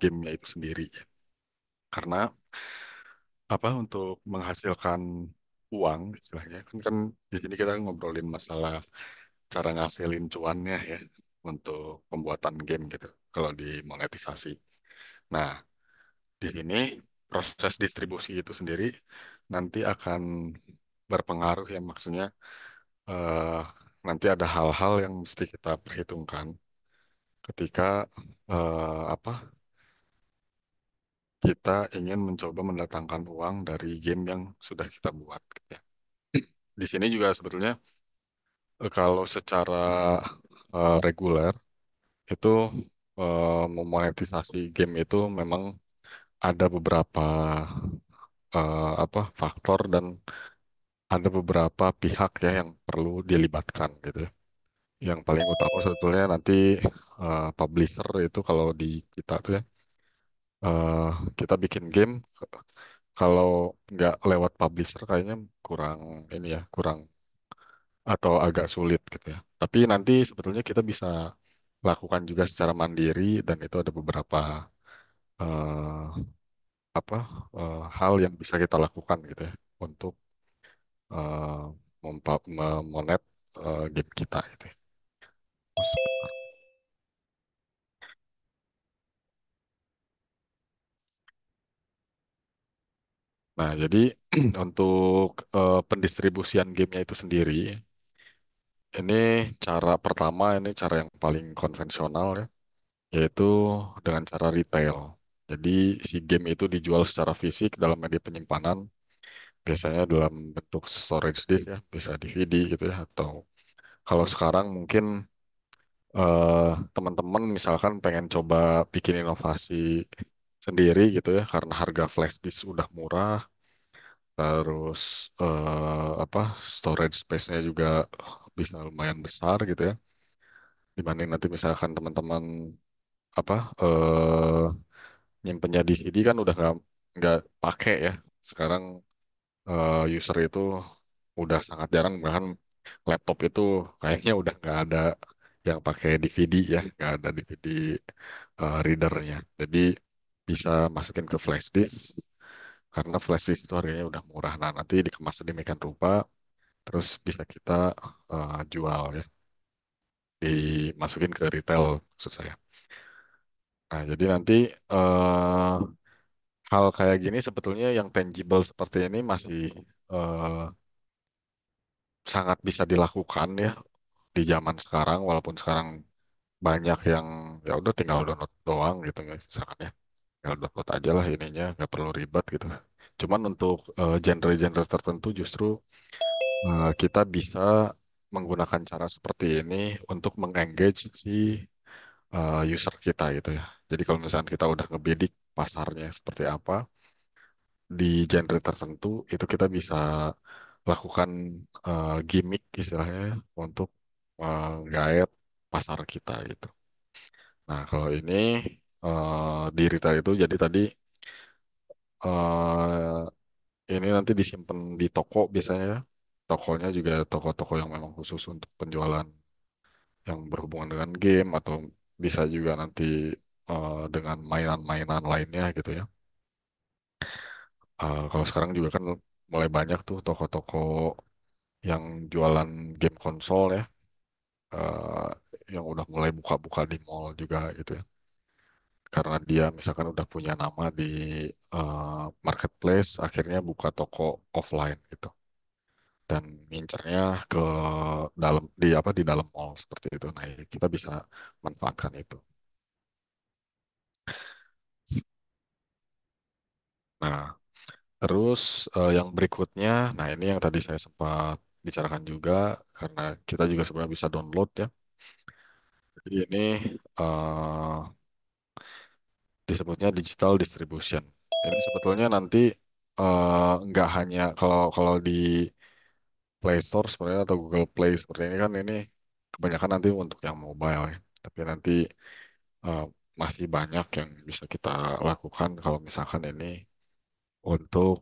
gamenya itu sendiri. Karena apa untuk menghasilkan uang istilahnya kan di sini kita ngobrolin masalah cara ngasilin cuannya ya untuk pembuatan game gitu kalau di monetisasi. Nah, di sini proses distribusi itu sendiri nanti akan berpengaruh ya maksudnya eh, nanti ada hal-hal yang mesti kita perhitungkan ketika apa kita ingin mencoba mendatangkan uang dari game yang sudah kita buat gitu ya. Di sini juga sebetulnya kalau secara reguler itu memonetisasi game itu memang ada beberapa apa faktor dan ada beberapa pihak ya yang perlu dilibatkan gitu ya. Yang paling utama sebetulnya nanti publisher itu kalau di kita tuh ya eh, kita bikin game kalau nggak lewat publisher kayaknya kurang ini ya kurang atau agak sulit gitu ya. Tapi nanti sebetulnya kita bisa lakukan juga secara mandiri dan itu ada beberapa eh, apa hal yang bisa kita lakukan gitu ya untuk eh, memonet game kita gitu ya. Oh, sebentar. Nah, jadi untuk pendistribusian gamenya itu sendiri, ini cara pertama ini cara yang paling konvensional ya, yaitu dengan cara retail. Jadi si game itu dijual secara fisik dalam media penyimpanan, biasanya dalam bentuk storage disk ya, bisa DVD gitu ya, atau kalau sekarang mungkin teman-teman misalkan pengen coba bikin inovasi sendiri gitu ya, karena harga flash disk udah murah, terus apa storage space-nya juga bisa lumayan besar gitu ya, dibanding nanti misalkan teman-teman apa nyimpennya di CD kan udah nggak pakai ya. Sekarang user itu udah sangat jarang bahkan laptop itu kayaknya udah nggak ada yang pakai DVD ya, nggak ada DVD readernya. Jadi bisa masukin ke flash disk karena flash disk itu harganya udah murah. Nah, nanti dikemas sedemikian rupa terus bisa kita jual ya, dimasukin ke retail maksud saya. Nah, jadi nanti eh, hal kayak gini sebetulnya yang tangible seperti ini masih eh, sangat bisa dilakukan ya di zaman sekarang walaupun sekarang banyak yang ya udah tinggal download doang gitu ya misalkan ya tinggal download aja lah ininya nggak perlu ribet gitu. Cuman untuk genre-genre tertentu justru kita bisa menggunakan cara seperti ini untuk mengengage si user kita gitu ya. Jadi kalau misalnya kita udah ngebidik pasarnya seperti apa di genre tertentu itu kita bisa lakukan gimmick istilahnya ya, untuk menggait pasar kita gitu. Nah, kalau ini di retail itu jadi tadi eh, ini nanti disimpan di toko biasanya ya. Tokonya juga toko-toko yang memang khusus untuk penjualan yang berhubungan dengan game atau bisa juga nanti dengan mainan-mainan lainnya gitu ya. Kalau sekarang juga kan mulai banyak tuh toko-toko yang jualan game konsol ya, eh, yang udah mulai buka-buka di mall juga gitu ya. Karena dia misalkan udah punya nama di marketplace, akhirnya buka toko offline gitu. Dan ngincernya ke dalam di apa di dalam mall seperti itu. Nah, kita bisa manfaatkan itu. Nah, terus yang berikutnya, nah ini yang tadi saya sempat bicarakan juga karena kita juga sebenarnya bisa download ya. Jadi ini eh, disebutnya digital distribution. Ini sebetulnya nanti nggak hanya kalau kalau di Play Store sebenarnya atau Google Play seperti ini kan ini kebanyakan nanti untuk yang mobile ya. Tapi nanti eh, masih banyak yang bisa kita lakukan kalau misalkan ini untuk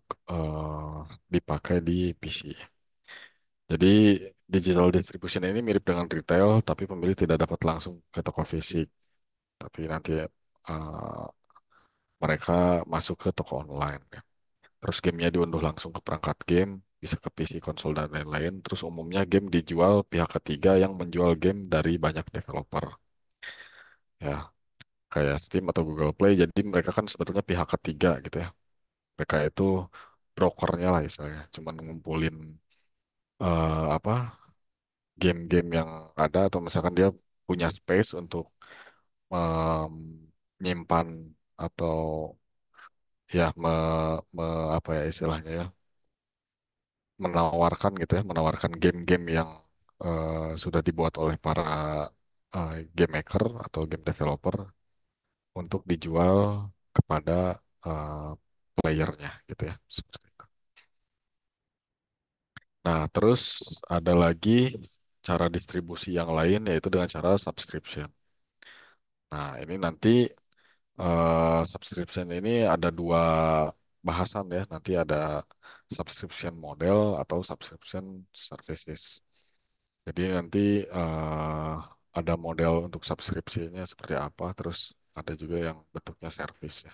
dipakai di PC. Jadi digital distribution ini mirip dengan retail, tapi pembeli tidak dapat langsung ke toko fisik. Tapi nanti mereka masuk ke toko online ya. Terus gamenya diunduh langsung ke perangkat game, bisa ke PC, konsol, dan lain-lain. Terus umumnya game dijual pihak ketiga yang menjual game dari banyak developer. Ya, kayak Steam atau Google Play. Jadi mereka kan sebetulnya pihak ketiga gitu ya. Mereka itu brokernya lah istilahnya. Cuman ngumpulin apa game-game yang ada atau misalkan dia punya space untuk menyimpan atau ya apa ya istilahnya ya menawarkan gitu ya, menawarkan game-game yang sudah dibuat oleh para game maker atau game developer untuk dijual kepada eh, playernya gitu ya. Seperti itu. Nah, terus ada lagi cara distribusi yang lain yaitu dengan cara subscription. Nah, ini nanti subscription ini ada dua bahasan ya. Nanti ada subscription model atau subscription services. Jadi nanti eh, ada model untuk subskripsinya seperti apa, terus ada juga yang bentuknya service ya.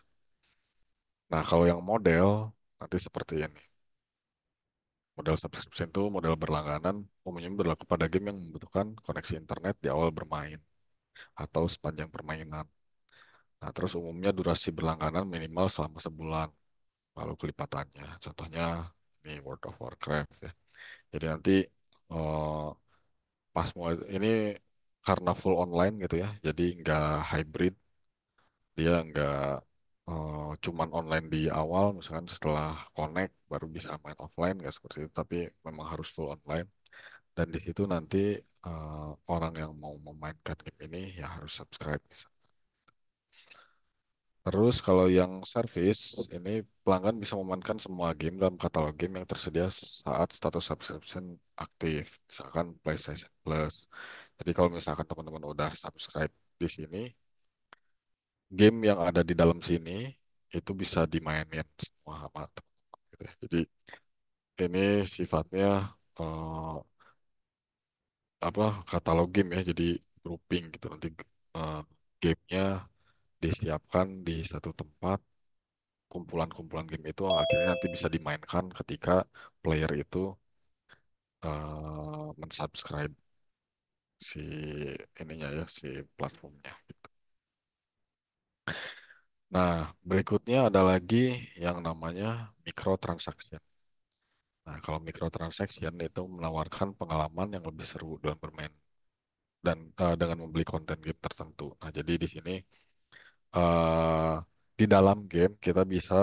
Nah, kalau yang model nanti seperti ini. Model subscription itu model berlangganan umumnya berlaku pada game yang membutuhkan koneksi internet di awal bermain atau sepanjang permainan. Nah, terus umumnya durasi berlangganan minimal selama sebulan, lalu kelipatannya. Contohnya ini World of Warcraft ya. Jadi nanti eh, pas mulai ini karena full online gitu ya, jadi nggak hybrid, dia nggak cuman online di awal, misalkan setelah connect baru bisa main offline, nggak seperti itu, tapi memang harus full online. Dan di situ nanti orang yang mau memainkan game ini ya harus subscribe. Terus kalau yang service, ini pelanggan bisa memainkan semua game dalam katalog game yang tersedia saat status subscription aktif, misalkan PlayStation Plus. Jadi kalau misalkan teman-teman udah subscribe di sini, game yang ada di dalam sini itu bisa dimainin semua sama teman-teman gitu ya. Jadi ini sifatnya eh, apa katalog game ya, jadi grouping gitu nanti eh, gamenya disiapkan di satu tempat kumpulan-kumpulan game itu akhirnya nanti bisa dimainkan ketika player itu mensubscribe si ininya ya si platformnya. Nah, berikutnya ada lagi yang namanya microtransaction. Nah, kalau microtransaction itu menawarkan pengalaman yang lebih seru dalam bermain dan dengan membeli konten game tertentu. Nah, jadi di sini eh, di dalam game kita bisa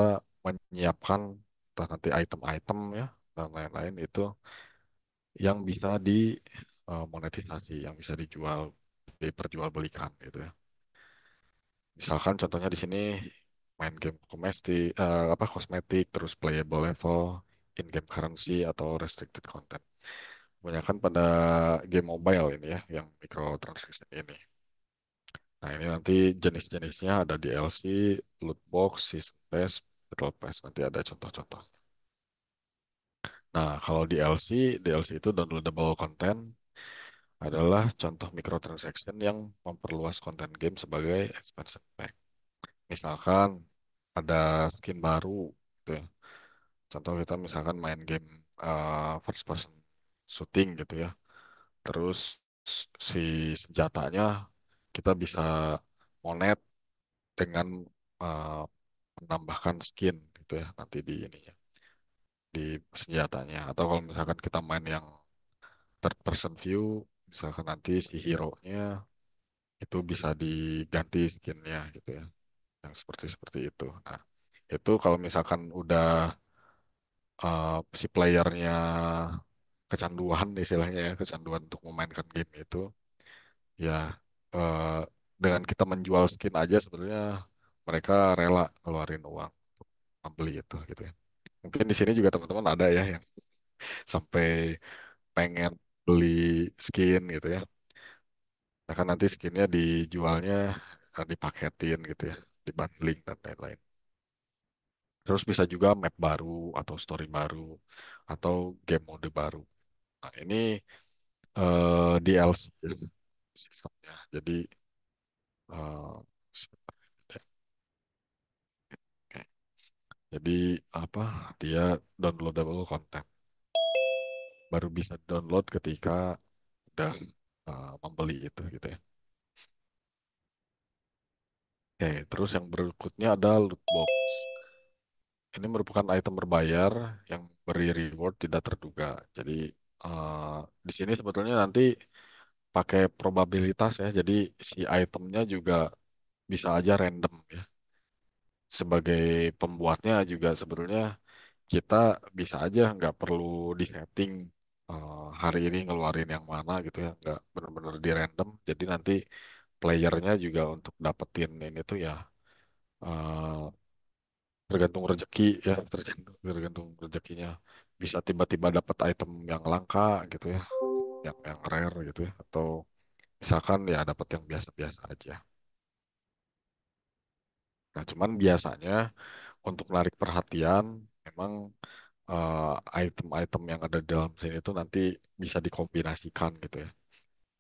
menyiapkan entah nanti item-item ya dan lain-lain itu yang bisa di monetisasi, yang bisa dijual, diperjualbelikan gitu ya. Misalkan contohnya di sini main game kosmetik, terus playable level, in-game currency atau restricted content. Kebanyakan pada game mobile ini ya, yang microtransaction ini. Nah ini nanti jenis-jenisnya ada DLC, loot box, season pass, battle pass. Nanti ada contoh-contoh. Nah kalau DLC itu downloadable content adalah contoh microtransaction yang memperluas konten game sebagai expansion pack. Misalkan ada skin baru, gitu ya. Contoh kita misalkan main game first person shooting gitu ya. Terus si senjatanya kita bisa monet dengan uh, menambahkan skin gitu ya nanti di ininya di senjatanya. Atau kalau misalkan kita main yang third person view, misalkan nanti si hero-nya itu bisa diganti skinnya gitu ya, yang seperti seperti itu. Nah, itu kalau misalkan udah si playernya kecanduan istilahnya ya, kecanduan untuk memainkan game itu, ya eh, dengan kita menjual skin aja sebenarnya mereka rela keluarin uang untuk membeli itu gitu ya. Mungkin di sini juga teman-teman ada ya yang sampai pengen beli skin gitu ya. Nah kan nanti skinnya dijualnya dipaketin gitu ya, dibundling dan lain-lain. Terus bisa juga map baru atau story baru atau game mode baru. Nah, ini DLC sistemnya. Jadi sebentar ya. Jadi apa? Dia downloadable content. Baru bisa download ketika udah membeli itu gitu ya. Oke, terus yang berikutnya ada loot box. Ini merupakan item berbayar yang beri reward tidak terduga. Jadi eh, di sini sebetulnya nanti pakai probabilitas ya. Jadi si itemnya juga bisa aja random ya. Sebagai pembuatnya juga sebetulnya kita bisa aja nggak perlu disetting hari ini ngeluarin yang mana gitu ya. Nggak benar-benar di random. Jadi nanti playernya juga untuk dapetin ini tuh ya eh, tergantung rezeki ya, tergantung rezekinya. Bisa tiba-tiba dapat item yang langka gitu ya, yang rare gitu ya, atau misalkan ya dapat yang biasa-biasa aja. Nah, cuman biasanya untuk menarik perhatian, memang item-item yang ada di dalam sini itu nanti bisa dikombinasikan gitu ya.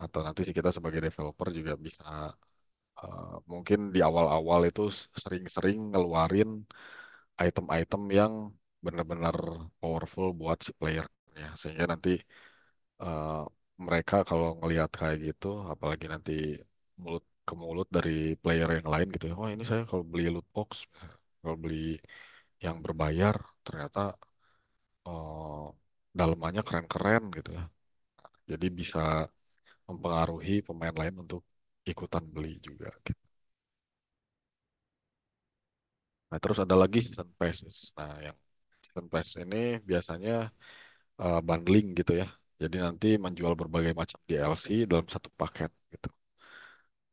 Atau nanti sih kita sebagai developer juga bisa mungkin di awal-awal itu sering-sering ngeluarin item-item yang benar-benar powerful buat si playernya sehingga nanti eh, mereka kalau ngelihat kayak gitu apalagi nanti mulut ke mulut dari player yang lain gitu ya, wah ini saya kalau beli loot box, kalau beli yang berbayar ternyata eh, dalemannya keren-keren gitu ya, jadi bisa mempengaruhi pemain lain untuk ikutan beli juga gitu. Nah terus ada lagi season pass. Nah yang season pass ini biasanya bundling gitu ya. Jadi nanti menjual berbagai macam DLC dalam satu paket gitu.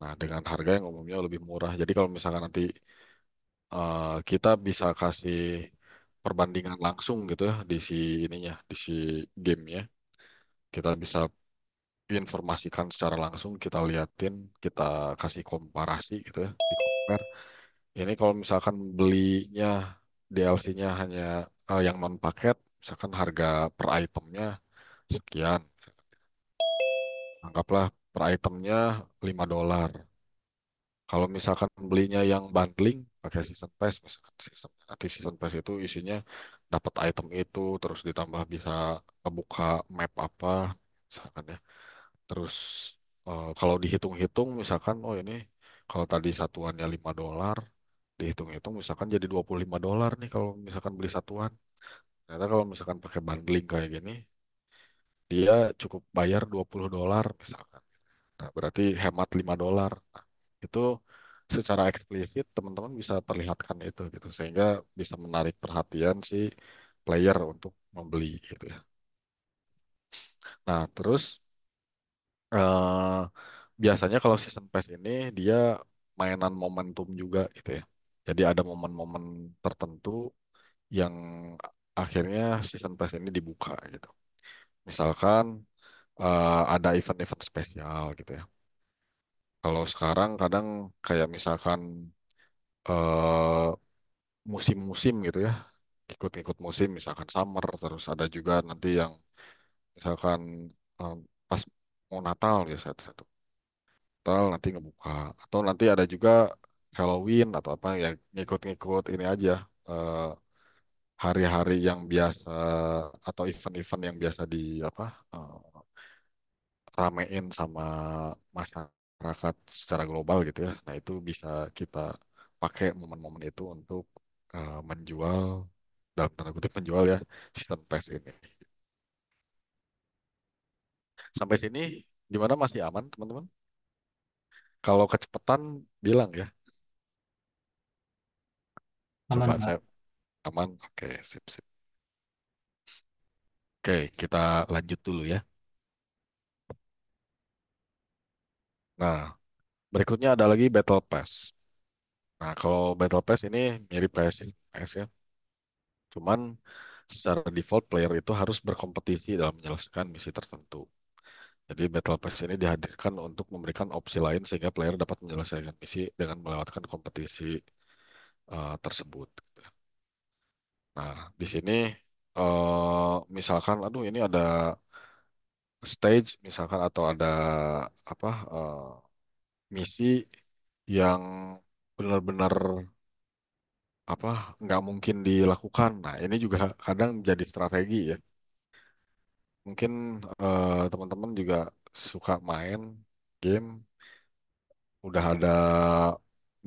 Nah, dengan harga yang umumnya lebih murah. Jadi kalau misalkan nanti kita bisa kasih perbandingan langsung gitu ya di si ininya, di si gamenya. Kita bisa informasikan secara langsung, kita liatin, kita kasih komparasi gitu ya, di compare. Ini kalau misalkan belinya DLC-nya hanya yang non paket, misalkan harga per itemnya sekian. Anggaplah per itemnya $5. Kalau misalkan belinya yang bundling pakai season pass, misalkan nanti season pass itu isinya dapat item itu, terus ditambah bisa kebuka map apa, misalkan ya. Terus kalau dihitung-hitung, misalkan, oh ini kalau tadi satuannya $5, dihitung-hitung misalkan jadi $25 nih kalau misalkan beli satuan. Ternyata kalau misalkan pakai bundling kayak gini, dia cukup bayar $20 misalkan. Nah, berarti hemat $5. Nah, itu secara eksplisit teman-teman bisa perlihatkan itu gitu sehingga bisa menarik perhatian si player untuk membeli gitu ya. Nah, terus eh, biasanya kalau season pass ini dia mainan momentum juga gitu ya. Jadi ada momen-momen tertentu yang akhirnya season pass ini dibuka gitu. Misalkan ada event-event spesial gitu ya. Kalau sekarang kadang kayak misalkan eh, musim-musim gitu ya, ikut-ikut musim, misalkan summer, terus ada juga nanti yang misalkan eh, pas mau Natal biasa satu Natal nanti ngebuka, atau nanti ada juga Halloween atau apa ya ngikut-ngikut ini aja eh, hari-hari yang biasa atau event-event yang biasa di apa ramein sama masyarakat secara global gitu ya. Nah, itu bisa kita pakai momen-momen itu untuk menjual dalam tanda kutip menjual ya sistem PES ini. Sampai sini gimana masih aman teman-teman? Kalau kecepatan bilang ya. Coba Aman, saya Pak. aman. Oke, sip sip. Oke, kita lanjut dulu ya. Nah, berikutnya ada lagi Battle Pass. Nah, kalau Battle Pass ini mirip kayak PS ya. Cuman secara default player itu harus berkompetisi dalam menyelesaikan misi tertentu. Jadi Battle Pass ini dihadirkan untuk memberikan opsi lain sehingga player dapat menyelesaikan misi dengan melewatkan kompetisi tersebut. Nah, di sini misalkan, aduh ini ada stage misalkan atau ada apa misi yang benar-benar apa nggak mungkin dilakukan. Nah, ini juga kadang jadi strategi ya. Mungkin teman-teman juga suka main game, udah ada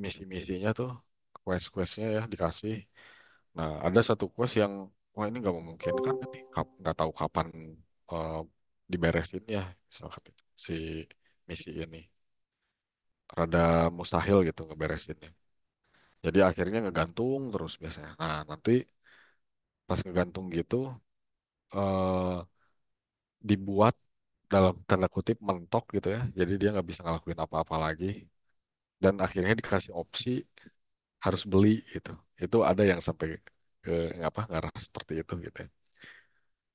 misi-misinya tuh, quest-questnya ya dikasih. Nah, ada satu quest yang wah ini nggak memungkinkan nih, nggak tahu kapan eh, diberesin ya, misalkan itu si misi ini rada mustahil gitu ngeberesinnya. Jadi akhirnya ngegantung terus biasanya. Nah, nanti pas ngegantung gitu eh, dibuat dalam tanda kutip mentok gitu ya. Jadi dia nggak bisa ngelakuin apa-apa lagi. Dan akhirnya dikasih opsi harus beli gitu. Itu ada yang sampai ke apa ngarah seperti itu gitu ya.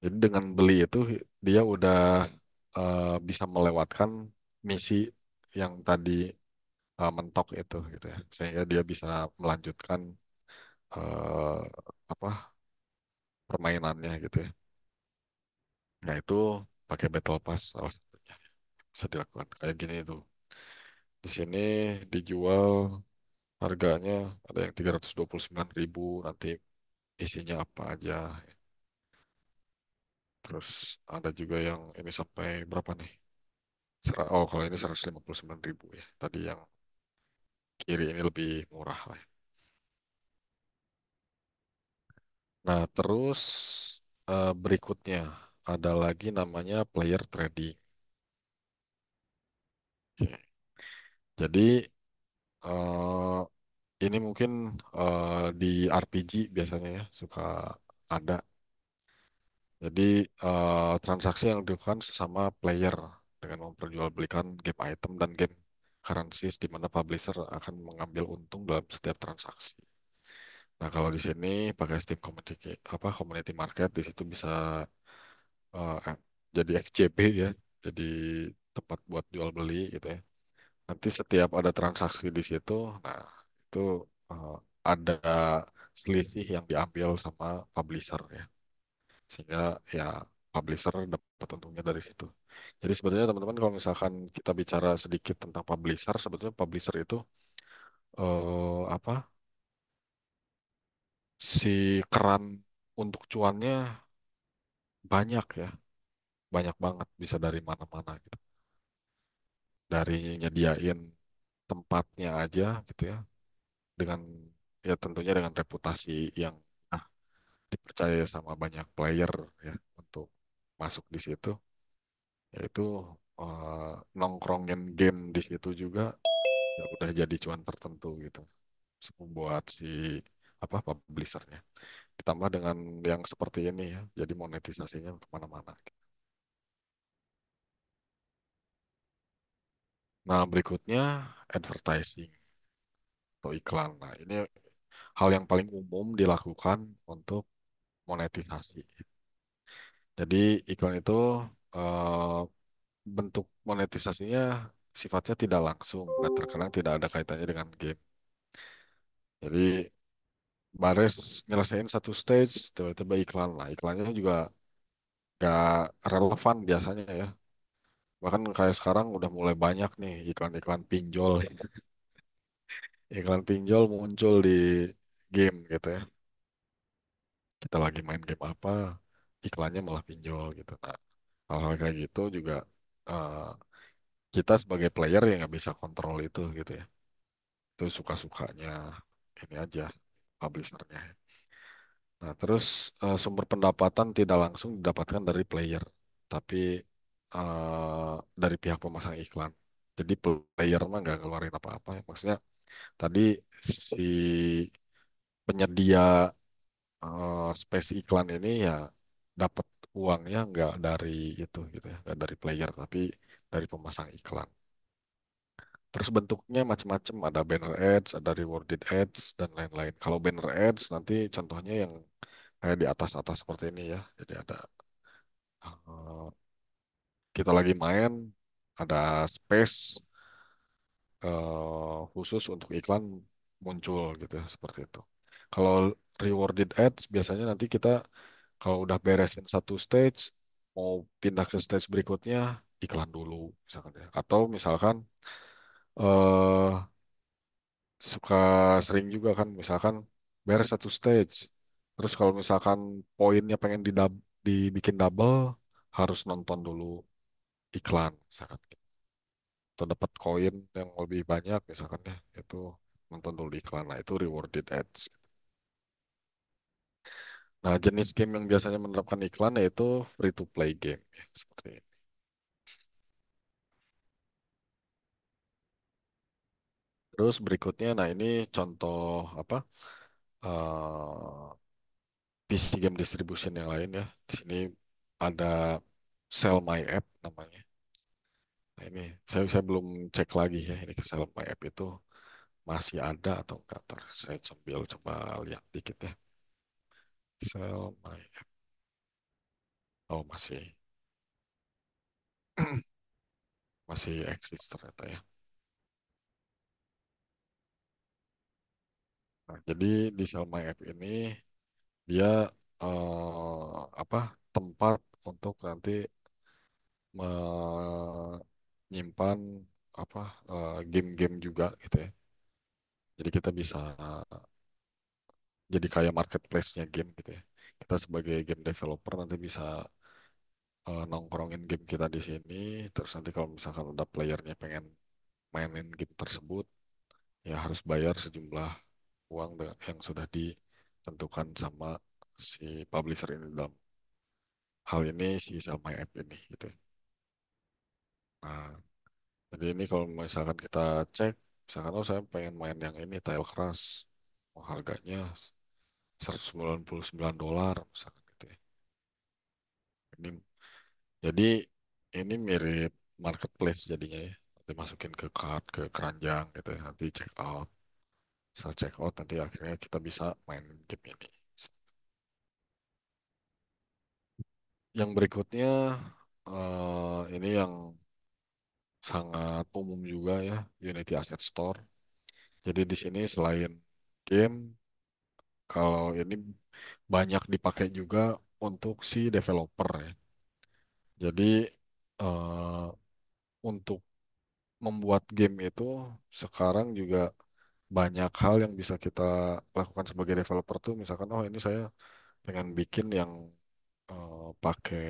Jadi dengan beli itu dia udah bisa melewatkan misi yang tadi mentok itu gitu ya. Sehingga dia bisa melanjutkan eh, apa permainannya gitu ya. Nah itu pakai Battle Pass salah satunya bisa dilakukan kayak gini itu. Di sini dijual harganya ada yang 329.000 nanti isinya apa aja. Terus ada juga yang ini sampai berapa nih? Oh kalau ini 159.000 ya. Tadi yang kiri ini lebih murah lah. Nah terus berikutnya ada lagi namanya player trading. Oke. Jadi eh, ini mungkin di RPG biasanya ya suka ada. Jadi transaksi yang dilakukan sesama player dengan memperjualbelikan game item dan game currencies di mana publisher akan mengambil untung dalam setiap transaksi. Nah, kalau di sini pakai Steam Community Community Market di situ bisa eh, jadi FCB ya. Jadi tempat buat jual beli gitu ya. Nanti setiap ada transaksi di situ, nah itu eh, ada selisih yang diambil sama publisher ya. Sehingga ya publisher dapat untungnya dari situ. Jadi sebetulnya teman-teman kalau misalkan kita bicara sedikit tentang publisher, sebetulnya publisher itu apa si keran untuk cuannya banyak ya, banyak banget bisa dari mana-mana gitu. Dari nyediain tempatnya aja gitu ya, dengan ya tentunya dengan reputasi yang ah, dipercaya sama banyak player ya untuk masuk di situ, yaitu nongkrongin game di situ juga ya udah jadi cuan tertentu gitu buat si apa publishernya. Ditambah dengan yang seperti ini ya, jadi monetisasinya kemana-mana. Nah berikutnya advertising atau iklan. Nah ini hal yang paling umum dilakukan untuk monetisasi. Jadi iklan itu eh, bentuk monetisasinya sifatnya tidak langsung dan terkadang tidak ada kaitannya dengan game. Jadi baris nyelesain satu stage tiba-tiba iklan lah. Iklannya juga gak relevan biasanya ya. Bahkan kayak sekarang udah mulai banyak nih iklan-iklan pinjol. Iklan pinjol muncul di game gitu ya. Kita lagi main game apa, iklannya malah pinjol gitu. Nah, hal-hal kayak gitu juga eh, kita sebagai player ya nggak bisa kontrol itu gitu ya. Itu suka-sukanya ini aja publishernya. Nah, terus sumber pendapatan tidak langsung didapatkan dari player, tapi dari pihak pemasang iklan. Jadi player mah nggak ngeluarin apa-apa ya. Maksudnya tadi si penyedia space iklan ini ya dapat uangnya nggak dari itu gitu ya, nggak dari player tapi dari pemasang iklan. Terus bentuknya macam-macam, ada banner ads, ada rewarded ads dan lain-lain. Kalau banner ads nanti contohnya yang kayak di atas-atas seperti ini ya. Jadi ada eh, kita lagi main, ada space khusus untuk iklan muncul gitu ya, seperti itu. Kalau rewarded ads biasanya nanti kita kalau udah beresin satu stage, mau pindah ke stage berikutnya, iklan dulu misalkan ya. Atau misalkan eh suka sering juga kan, misalkan Bayar satu stage. Terus kalau misalkan poinnya pengen dibikin double, harus nonton dulu iklan, misalkan gitu. Atau dapat koin yang lebih banyak, misalkan ya, itu nonton dulu iklan. Nah, itu rewarded ads. Nah, jenis game yang biasanya menerapkan iklan yaitu free to play game, ya, seperti ini. Terus berikutnya, nah ini contoh apa? eh PC game distribution yang lain ya. Di sini ada Sell My App namanya. Nah, ini saya belum cek lagi ya ini ke Sell My App itu masih ada atau enggak. Ntar saya sambil coba lihat dikit ya. Sell My App. Oh, masih masih eksis ternyata ya. Nah, jadi di Sell My App ini dia apa tempat untuk nanti menyimpan apa game-game juga gitu ya. Jadi kita bisa jadi kayak marketplace-nya game gitu ya. Kita sebagai game developer nanti bisa nongkrongin game kita di sini. Terus nanti kalau misalkan udah playernya pengen mainin game tersebut, ya harus bayar sejumlah uang yang sudah ditentukan sama si publisher ini dalam hal ini si Sell My App ini gitu ya. Nah, jadi ini kalau misalkan kita cek, misalkan oh saya pengen main yang ini Tile Crash, oh, harganya $199 misalkan gitu ya. Ini jadi ini mirip marketplace jadinya ya. Nanti masukin ke cart, ke keranjang gitu ya. Nanti check out. Setelah check out nanti akhirnya kita bisa main game ini. Yang berikutnya ini yang sangat umum juga ya, Unity Asset Store. Jadi di sini selain game, kalau ini banyak dipakai juga untuk si developer ya. Jadi eh, untuk membuat game itu sekarang juga banyak hal yang bisa kita lakukan sebagai developer tuh. Misalkan, oh ini saya pengen bikin yang pakai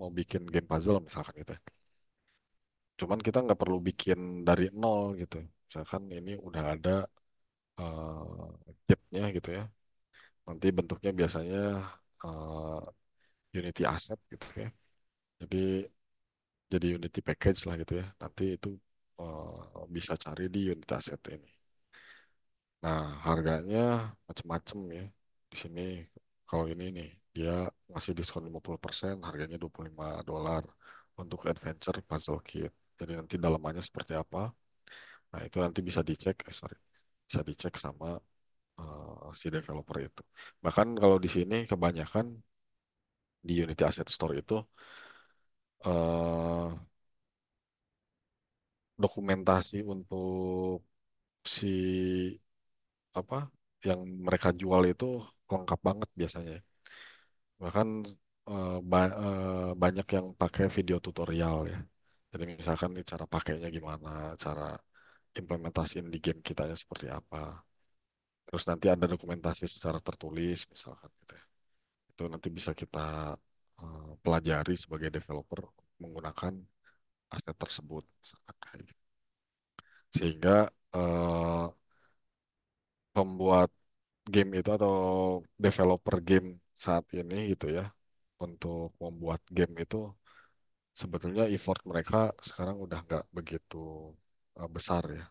mau bikin game puzzle misalkan gitu ya. Cuman kita nggak perlu bikin dari nol gitu. Misalkan ini udah ada kitnya gitu ya. Nanti bentuknya biasanya Unity Asset gitu ya. Jadi Unity Package lah gitu ya. Nanti itu bisa cari di Unity Asset ini. Nah, harganya macam-macam ya. Di sini kalau ini nih, dia ngasih diskon 50%, harganya $25 untuk Adventure Puzzle Kit. Jadi nanti dalamannya seperti apa? Nah, itu nanti bisa dicek, sorry, bisa dicek sama si developer itu. Bahkan kalau di sini kebanyakan di Unity Asset Store itu eh, dokumentasi untuk si apa yang mereka jual itu lengkap banget biasanya. Bahkan banyak yang pakai video tutorial ya. Jadi misalkan nih cara pakainya gimana, cara implementasiin di game kitanya seperti apa. Terus nanti ada dokumentasi secara tertulis misalkan gitu ya. Itu nanti bisa kita pelajari sebagai developer menggunakan aset tersebut misalkan kayak gitu. Sehingga eh, pembuat game itu atau developer game saat ini gitu ya untuk membuat game itu sebetulnya effort mereka sekarang udah nggak begitu besar ya.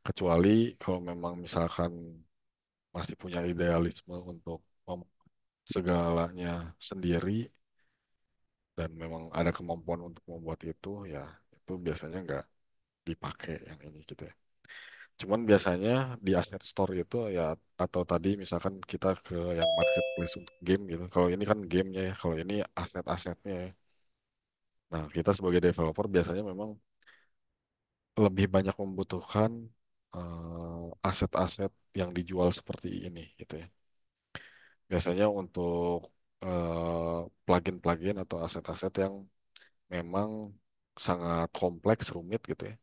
Kecuali kalau memang misalkan masih punya idealisme untuk segalanya sendiri dan memang ada kemampuan untuk membuat itu ya itu biasanya nggak dipakai yang ini gitu ya. Cuman biasanya di Asset Store itu ya atau tadi misalkan kita ke yang marketplace untuk game gitu. Kalau ini kan gamenya ya, kalau ini aset-asetnya ya. Nah, kita sebagai developer biasanya memang lebih banyak membutuhkan aset-aset yang dijual seperti ini gitu ya. Biasanya untuk plugin-plugin atau aset-aset yang memang sangat kompleks, rumit gitu ya.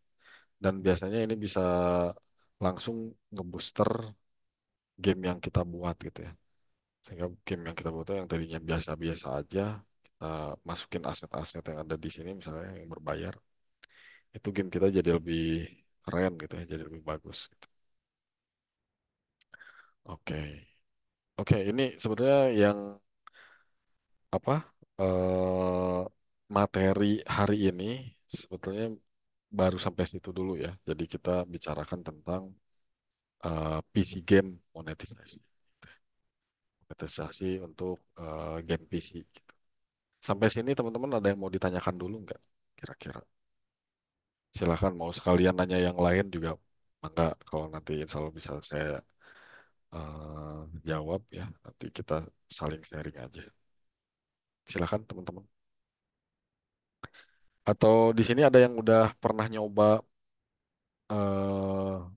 Dan biasanya ini bisa langsung ngebooster game yang kita buat gitu ya. Sehingga game yang kita buat yang tadinya biasa-biasa aja, kita masukin aset-aset yang ada di sini misalnya yang berbayar, itu game kita jadi lebih keren gitu ya, jadi lebih bagus gitu. Oke. Oke, ini sebenarnya yang apa materi hari ini sebetulnya baru sampai situ dulu ya. Jadi kita bicarakan tentang PC game monetisasi. Monetisasi untuk game PC gitu. Sampai sini teman-teman ada yang mau ditanyakan dulu nggak? Kira-kira. Silahkan mau sekalian nanya yang lain juga. Enggak, kalau nanti insya Allah bisa saya jawab ya. Nanti kita saling sharing aja. Silahkan teman-teman. Atau di sini ada yang udah pernah nyoba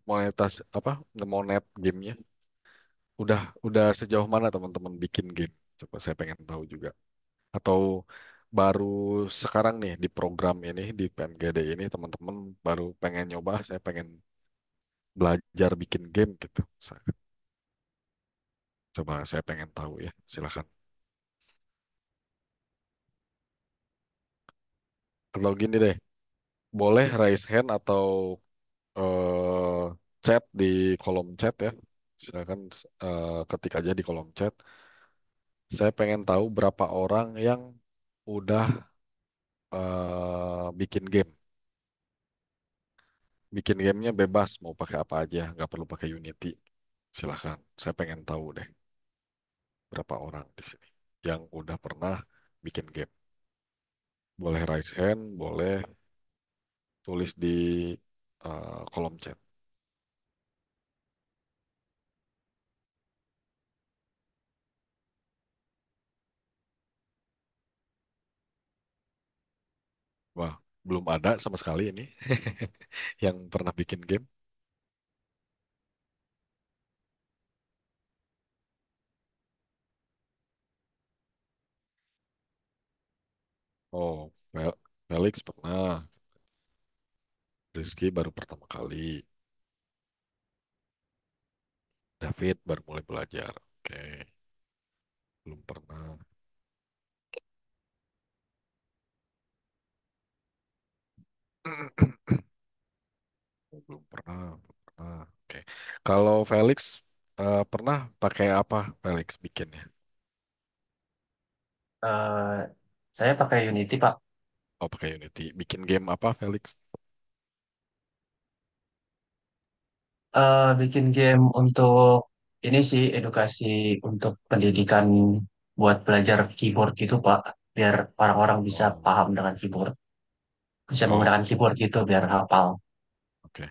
monetas apa ngemonet gamenya? Udah sejauh mana teman-teman bikin game? Coba saya pengen tahu juga. Atau baru sekarang nih di program ini di PMGD ini teman-teman baru pengen nyoba, saya pengen belajar bikin game gitu. Coba saya pengen tahu ya, silakan. Atau gini deh, boleh raise hand atau chat di kolom chat ya. Silakan ketik aja di kolom chat. Saya pengen tahu berapa orang yang udah bikin game. Bikin gamenya bebas, mau pakai apa aja, nggak perlu pakai Unity. Silahkan, saya pengen tahu deh berapa orang di sini yang udah pernah bikin game. Boleh raise hand, boleh tulis di kolom chat. Wah, belum ada sama sekali ini yang pernah bikin game. Oh, Felix pernah, Rizky baru pertama kali, David baru mulai belajar. Oke, belum pernah. Belum pernah, belum pernah. Oke. Kalau Felix pernah pakai apa Felix bikinnya? Eh, saya pakai Unity, Pak. Oh, pakai Unity. Bikin game apa Felix? Bikin game untuk ini sih edukasi untuk pendidikan buat belajar keyboard gitu, Pak. Biar orang-orang bisa Oh, paham dengan keyboard. Bisa menggunakan oh, keyboard gitu biar hafal. oke.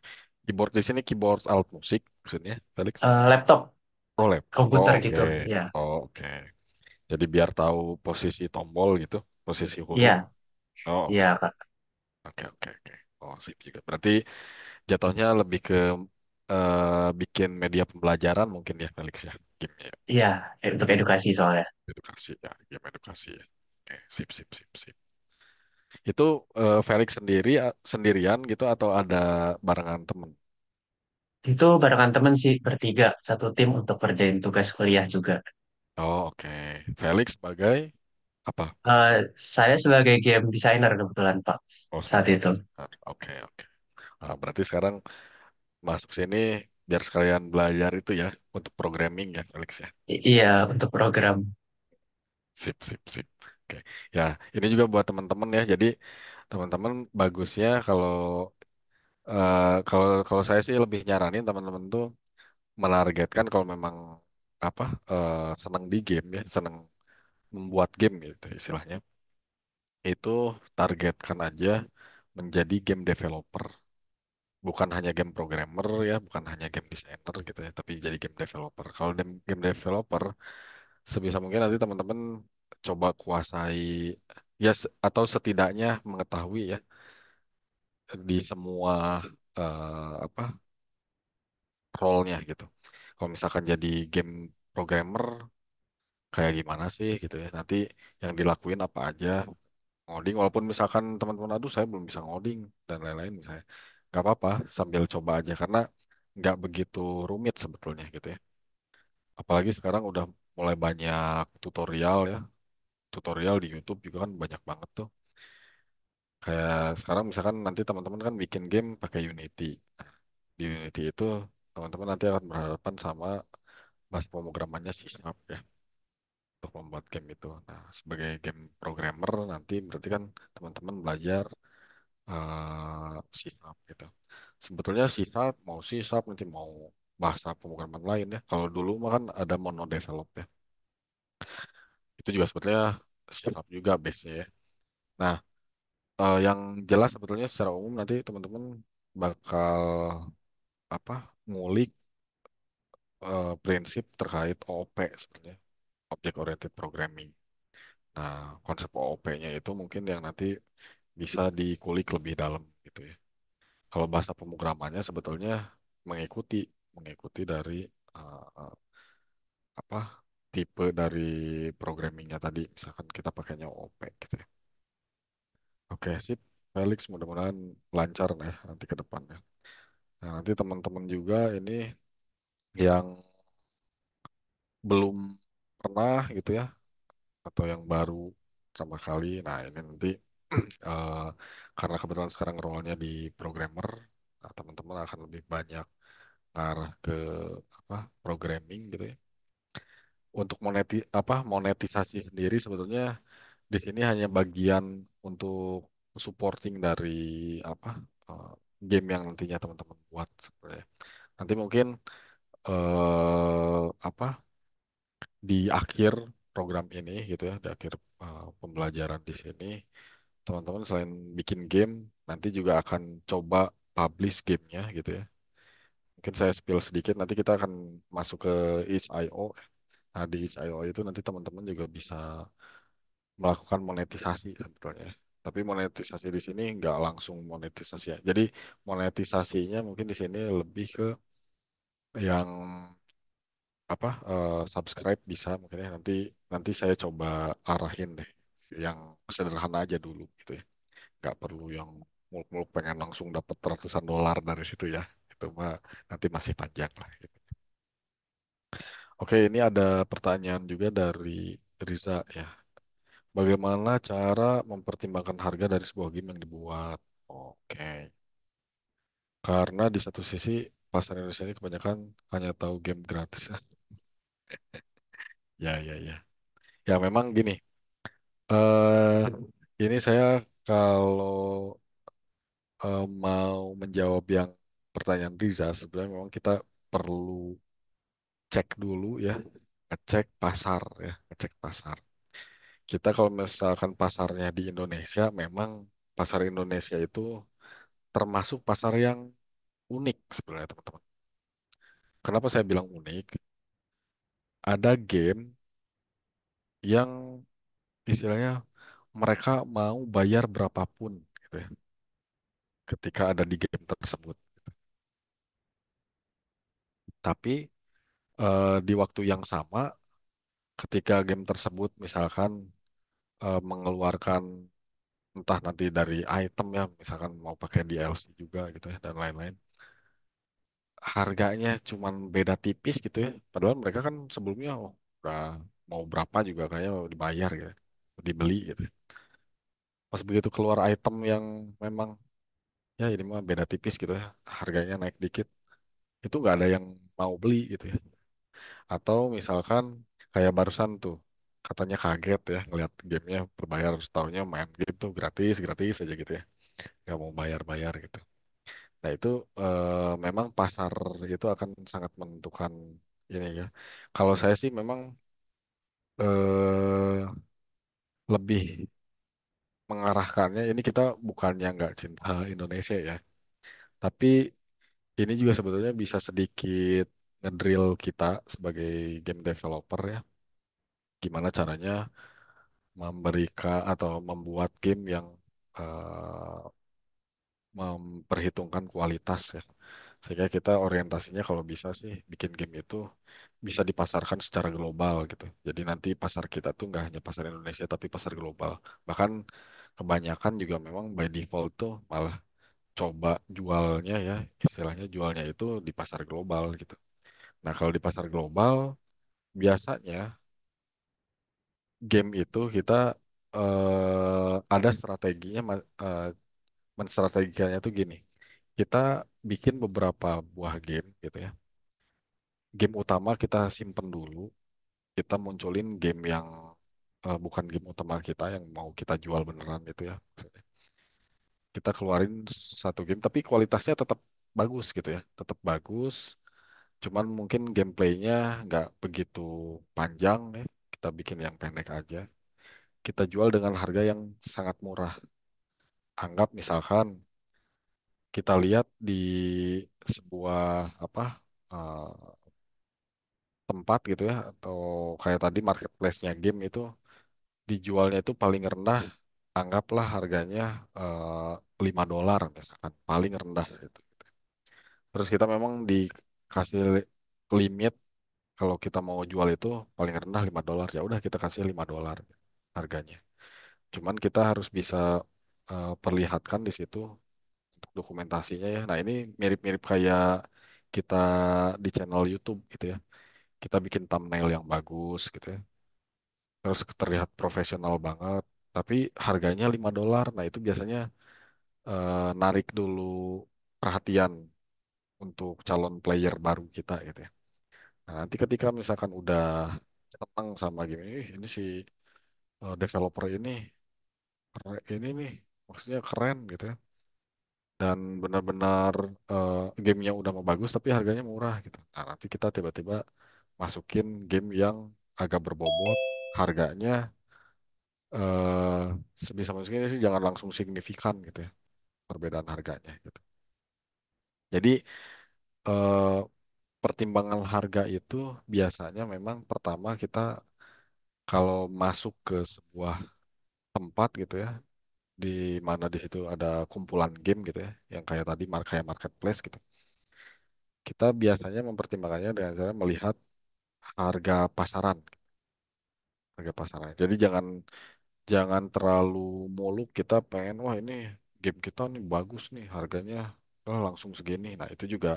Keyboard di sini keyboard alat musik maksudnya Felix? Laptop, Oh, laptop. Oh, komputer oke. gitu. Ya, Oh, oke. Jadi biar tahu posisi tombol gitu, posisi huruf. iya, Oh, iya, oke. Pak. Oke, oke, oke. Oh, sip juga. Berarti jatuhnya lebih ke bikin media pembelajaran mungkin ya Felix ya, gamenya ya. Iya, untuk edukasi soalnya. Edukasi ya, game edukasi ya. Oke, sip, sip, sip, sip. Itu Felix sendirian gitu atau ada barengan temen? Itu barengan temen sih, bertiga. Satu tim untuk kerjain tugas kuliah juga. Oh, oke. Felix sebagai apa? Eh, saya sebagai game designer kebetulan, Pak, Oh, saat sebagai itu. desainer. Oke, oke. Ah, berarti sekarang masuk sini biar sekalian belajar itu ya untuk programming ya, Felix ya. Iya, untuk program. Sip, sip, sip. Oke. Ya, ini juga buat teman-teman ya. Jadi teman-teman bagusnya kalau kalau saya sih lebih nyaranin teman-teman tuh menargetkan kalau memang apa senang di game ya, senang membuat game gitu istilahnya. Itu targetkan aja menjadi game developer. Bukan hanya game programmer ya, bukan hanya game designer gitu ya, tapi jadi game developer. Kalau game developer, sebisa mungkin nanti teman-teman coba kuasai ya atau setidaknya mengetahui ya di semua apa role-nya gitu. Kalau misalkan jadi game programmer kayak gimana sih gitu ya. Nanti yang dilakuin apa aja, ngoding walaupun misalkan teman-teman aduh saya belum bisa ngoding dan lain-lain misalnya. Nggak apa-apa sambil coba aja karena nggak begitu rumit sebetulnya gitu ya. Apalagi sekarang udah mulai banyak tutorial ya. Tutorial di YouTube juga kan banyak banget tuh. Kayak sekarang misalkan nanti teman-teman kan bikin game pakai Unity. Di Unity itu teman-teman nanti akan berhadapan sama bahasa pemrogramannya C Sharp ya untuk membuat game itu. Nah, sebagai game programmer nanti berarti kan teman-teman belajar C Sharp gitu. Sebetulnya C Sharp mau C Sharp nanti mau bahasa pemrograman lain ya. Kalau dulu mah kan ada mono develop ya. Itu juga sebetulnya C Sharp juga base-nya ya. Nah, yang jelas sebetulnya secara umum nanti teman-teman bakal apa ngulik prinsip terkait OOP sebenarnya, Object Oriented Programming. Nah, konsep OOP-nya itu mungkin yang nanti bisa dikulik lebih dalam gitu ya. Kalau bahasa pemrogramannya sebetulnya mengikuti mengikuti dari eh, apa tipe dari programmingnya tadi. Misalkan kita pakainya OOP gitu ya. Oke, sip. Felix, mudah-mudahan lancar ya nanti ke depannya. Nah, nanti teman-teman juga ini yang belum pernah gitu ya, atau yang baru sama kali. Nah, ini nanti eh, karena kebetulan sekarang role-nya di programmer, nah, teman-teman akan lebih banyak ngarah ke apa programming gitu ya. Untuk monetisasi sendiri sebetulnya di sini hanya bagian untuk supporting dari apa eh, game yang nantinya teman-teman buat sebenarnya. Nanti mungkin apa di akhir program ini gitu ya, di akhir pembelajaran di sini, teman-teman selain bikin game, nanti juga akan coba publish gamenya gitu ya. Mungkin saya spill sedikit, nanti kita akan masuk ke itch.io. Nah, di itch.io itu nanti teman-teman juga bisa melakukan monetisasi sebetulnya. Tapi monetisasi di sini nggak langsung monetisasi ya. Jadi monetisasinya mungkin di sini lebih ke yang subscribe bisa mungkin ya nanti nanti saya coba arahin deh yang sederhana aja dulu gitu ya nggak perlu yang muluk-muluk pengen langsung dapat ratusan dolar dari situ ya itu mah nanti masih panjang lah gitu. Oke, ini ada pertanyaan juga dari Riza ya, bagaimana cara mempertimbangkan harga dari sebuah game yang dibuat. Oke, karena di satu sisi pasar Indonesia ini kebanyakan hanya tahu game gratis. Ya, ya, ya, ya memang gini. eh ini saya kalau mau menjawab yang pertanyaan Riza, sebenarnya memang kita perlu cek dulu ya, ngecek pasar ya, ngecek pasar. Kita kalau misalkan pasarnya di Indonesia, memang pasar Indonesia itu termasuk pasar yang unik sebenarnya teman-teman. Kenapa saya bilang unik? Ada game yang istilahnya mereka mau bayar berapapun gitu ya, ketika ada di game tersebut. Tapi di waktu yang sama ketika game tersebut misalkan mengeluarkan entah nanti dari item ya misalkan mau pakai DLC juga gitu ya dan lain-lain harganya cuman beda tipis gitu ya padahal mereka kan sebelumnya udah mau berapa juga kayak dibayar gitu dibeli gitu pas begitu keluar item yang memang ya ini mah beda tipis gitu ya harganya naik dikit itu nggak ada yang mau beli gitu ya. Atau misalkan kayak barusan tuh katanya kaget ya ngelihat gamenya berbayar setahunnya main game tuh gratis gratis aja gitu ya nggak mau bayar-bayar gitu. Nah itu memang pasar itu akan sangat menentukan ini ya. Kalau saya sih memang eh, lebih mengarahkannya ini kita bukannya nggak cinta Indonesia ya, tapi ini juga sebetulnya bisa sedikit ngedrill kita sebagai game developer ya. Gimana caranya memberikan atau membuat game yang eh, memperhitungkan kualitas ya. Sehingga kita orientasinya kalau bisa sih bikin game itu bisa dipasarkan secara global gitu. Jadi nanti pasar kita tuh nggak hanya pasar Indonesia tapi pasar global. Bahkan kebanyakan juga memang by default tuh malah coba jualnya ya, istilahnya jualnya itu di pasar global gitu. Nah, kalau di pasar global, biasanya game itu kita ada strateginya, menstrategikannya tuh gini. Kita bikin beberapa buah game gitu ya. Game utama kita simpen dulu, kita munculin game yang bukan game utama kita yang mau kita jual beneran gitu ya. Kita keluarin satu game, tapi kualitasnya tetap bagus gitu ya, tetap bagus. Cuman mungkin gameplaynya nggak begitu panjang ya. Kita bikin yang pendek aja. Kita jual dengan harga yang sangat murah. Anggap misalkan kita lihat di sebuah apa eh, tempat gitu ya, atau kayak tadi marketplace-nya game itu dijualnya itu paling rendah, anggaplah harganya $5 misalkan, paling rendah gitu. Terus kita memang dikasih limit kalau kita mau jual itu paling rendah $5. Ya udah kita kasih $5 harganya. Cuman kita harus bisa perlihatkan di situ untuk dokumentasinya ya. Nah, ini mirip-mirip kayak kita di channel YouTube gitu ya. Kita bikin thumbnail yang bagus gitu ya. Terus terlihat profesional banget, tapi harganya $5. Nah, itu biasanya narik dulu perhatian untuk calon player baru kita gitu ya. Nah, nanti ketika misalkan udah senang sama game ini si developer ini ini nih maksudnya keren gitu ya. Dan benar-benar gamenya udah mau bagus tapi harganya murah gitu. Nah, nanti kita tiba-tiba masukin game yang agak berbobot, harganya eh sebisa mungkin sih jangan langsung signifikan gitu ya perbedaan harganya gitu. Jadi eh, pertimbangan harga itu biasanya memang pertama kita kalau masuk ke sebuah tempat gitu ya, di mana di situ ada kumpulan game gitu ya, yang kayak tadi kayak marketplace gitu. Kita biasanya mempertimbangkannya dengan cara melihat harga pasaran, harga pasaran. Jadi jangan jangan terlalu muluk kita pengen wah ini game kita nih bagus nih harganya langsung segini. Nah, itu juga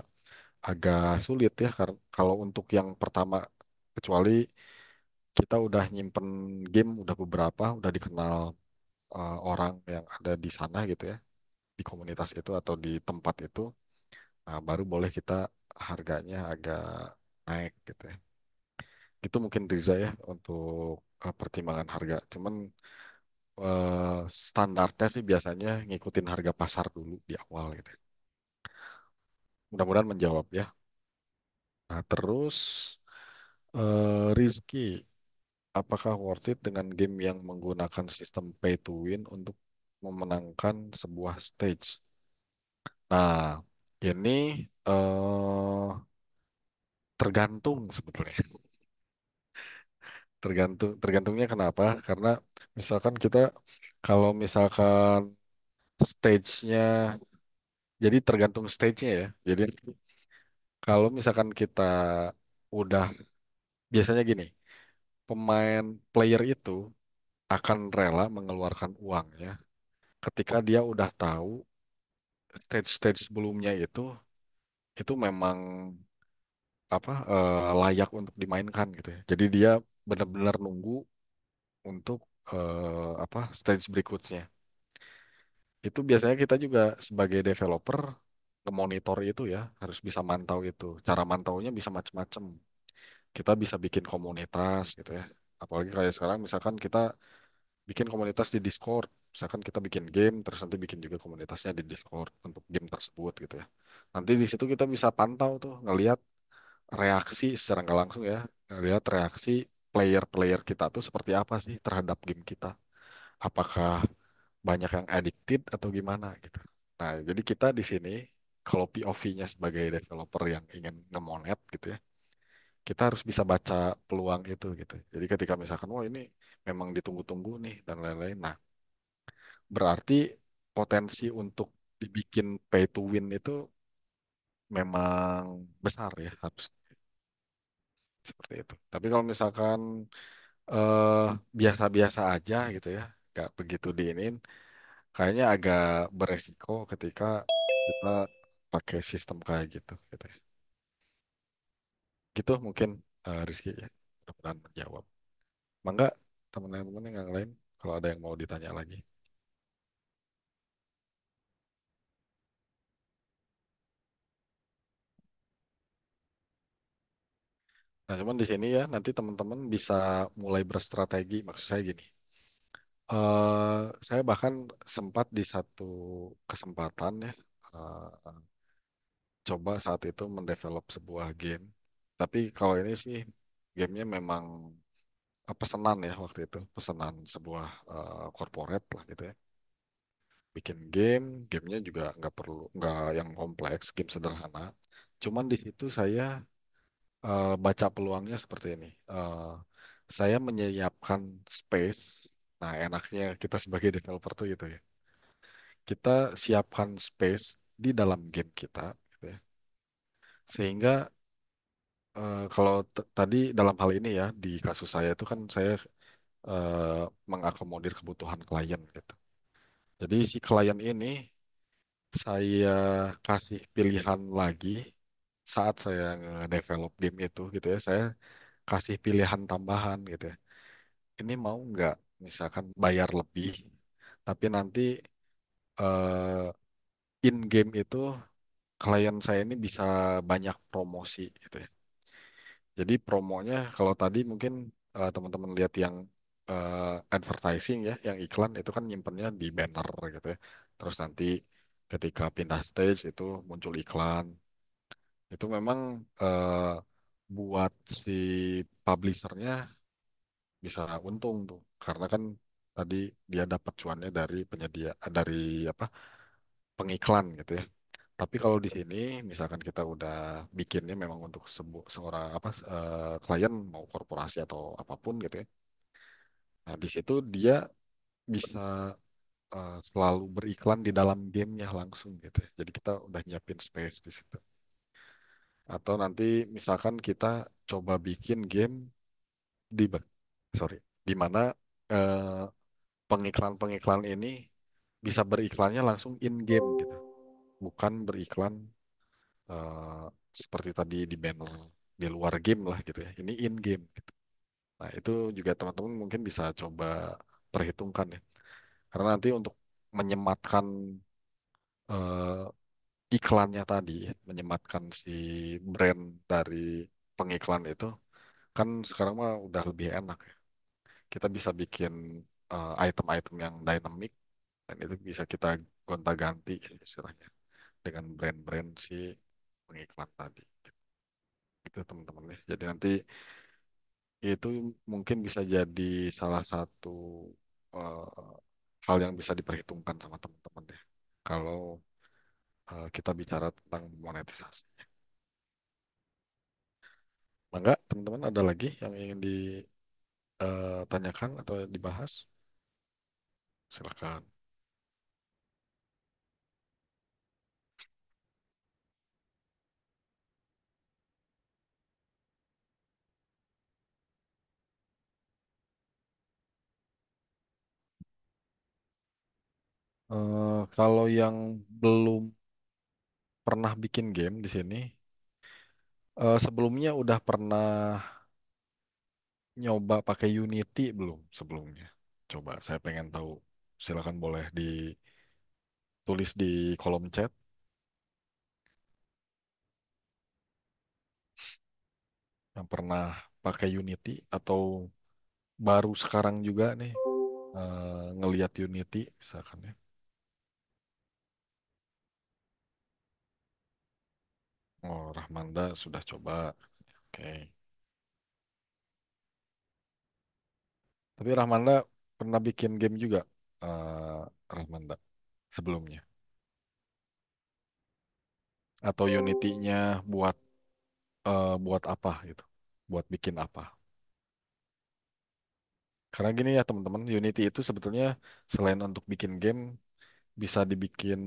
agak sulit ya karena kalau untuk yang pertama, kecuali kita udah nyimpen game udah beberapa, udah dikenal orang yang ada di sana gitu ya, di komunitas itu atau di tempat itu, nah, baru boleh kita harganya agak naik gitu ya. Itu mungkin Riza ya untuk pertimbangan harga. Cuman standarnya sih biasanya ngikutin harga pasar dulu di awal gitu ya. Mudah-mudahan menjawab ya. Nah, terus Rizky, apakah worth it dengan game yang menggunakan sistem pay to win untuk memenangkan sebuah stage? Nah, ini tergantung sebetulnya. Tergantungnya kenapa? Karena misalkan kita kalau misalkan stage-nya, jadi tergantung stage-nya ya. Jadi kalau misalkan kita udah biasanya gini, pemain player itu akan rela mengeluarkan uangnya ketika dia udah tahu stage-stage sebelumnya itu memang layak untuk dimainkan gitu ya. Jadi dia benar-benar nunggu untuk stage berikutnya. Itu biasanya kita juga sebagai developer nge-monitor itu ya, harus bisa mantau itu. Cara mantaunya bisa macam-macam. Kita bisa bikin komunitas gitu ya. Apalagi kayak sekarang misalkan kita bikin komunitas di Discord. Misalkan kita bikin game, terus nanti bikin juga komunitasnya di Discord untuk game tersebut gitu ya. Nanti di situ kita bisa pantau tuh, ngelihat reaksi secara nggak langsung ya, ngelihat reaksi player-player kita tuh seperti apa sih terhadap game kita. Apakah banyak yang addicted atau gimana gitu. Nah, jadi kita di sini kalau POV-nya sebagai developer yang ingin ngemonet gitu ya, kita harus bisa baca peluang itu gitu. Jadi ketika misalkan, wah ini memang ditunggu-tunggu nih dan lain-lain. Nah, berarti potensi untuk dibikin pay to win itu memang besar ya, harus seperti itu. Tapi kalau misalkan eh, biasa-biasa aja gitu ya, nggak begitu diinin, kayaknya agak beresiko ketika kita pakai sistem kayak gitu ya. Gitu mungkin Rizky ya, mudah-mudahan menjawab. Mangga teman-teman yang lain kalau ada yang mau ditanya lagi. Nah, cuman di sini ya nanti teman-teman bisa mulai berstrategi. Maksud saya gini, saya bahkan sempat di satu kesempatan ya coba saat itu mendevelop sebuah game. Tapi kalau ini sih gamenya memang pesanan ya waktu itu, pesanan sebuah corporate lah gitu ya. Bikin game, gamenya juga nggak yang kompleks, game sederhana. Cuman di situ saya baca peluangnya seperti ini. Saya menyiapkan space. Nah, enaknya kita sebagai developer tuh gitu ya. Kita siapkan space di dalam game kita, gitu ya. Sehingga kalau tadi dalam hal ini ya di kasus saya itu kan saya mengakomodir kebutuhan klien gitu. Jadi si klien ini saya kasih pilihan lagi saat saya nge-develop game itu gitu ya. Saya kasih pilihan tambahan gitu ya. Ini mau nggak misalkan bayar lebih, tapi nanti in game itu klien saya ini bisa banyak promosi gitu ya. Jadi promonya kalau tadi mungkin teman-teman lihat yang advertising ya, yang iklan itu kan nyimpennya di banner gitu ya. Terus nanti ketika pindah stage itu muncul iklan. Itu memang buat si publishernya bisa untung tuh, karena kan tadi dia dapat cuannya dari penyedia dari apa pengiklan gitu ya. Tapi kalau di sini misalkan kita udah bikinnya memang untuk seorang klien mau korporasi atau apapun gitu ya. Nah, di situ dia bisa selalu beriklan di dalam gamenya langsung gitu ya. Jadi kita udah nyiapin space di situ. Atau nanti misalkan kita coba bikin game di sorry, di mana eh, pengiklan-pengiklan ini bisa beriklannya langsung in game gitu, bukan beriklan eh, seperti tadi di banner di luar game lah gitu ya. Ini in game gitu. Nah, itu juga teman-teman mungkin bisa coba perhitungkan ya. Karena nanti untuk menyematkan eh, iklannya tadi, menyematkan si brand dari pengiklan itu, kan sekarang mah udah lebih enak ya. Kita bisa bikin item-item yang dynamic dan itu bisa kita gonta-ganti istilahnya dengan brand-brand si pengiklan tadi. Gitu teman-teman ya. Jadi nanti itu mungkin bisa jadi salah satu eh, hal yang bisa diperhitungkan sama teman-teman deh. Kalau kita bicara tentang monetisasi. Enggak, teman-teman ada lagi yang ingin ditanyakan atau dibahas? Silakan. Kalau yang belum pernah bikin game di sini, sebelumnya udah pernah nyoba pakai Unity belum sebelumnya? Coba, saya pengen tahu. Silakan boleh ditulis di kolom chat yang pernah pakai Unity atau baru sekarang juga nih ngelihat Unity misalkan ya. Oh, Rahmanda sudah coba. Oke. Tapi Rahmanda pernah bikin game juga, eh, Rahmanda, sebelumnya. Atau Unity-nya buat buat apa gitu? Buat bikin apa? Karena gini ya teman-teman, Unity itu sebetulnya selain untuk bikin game, bisa dibikin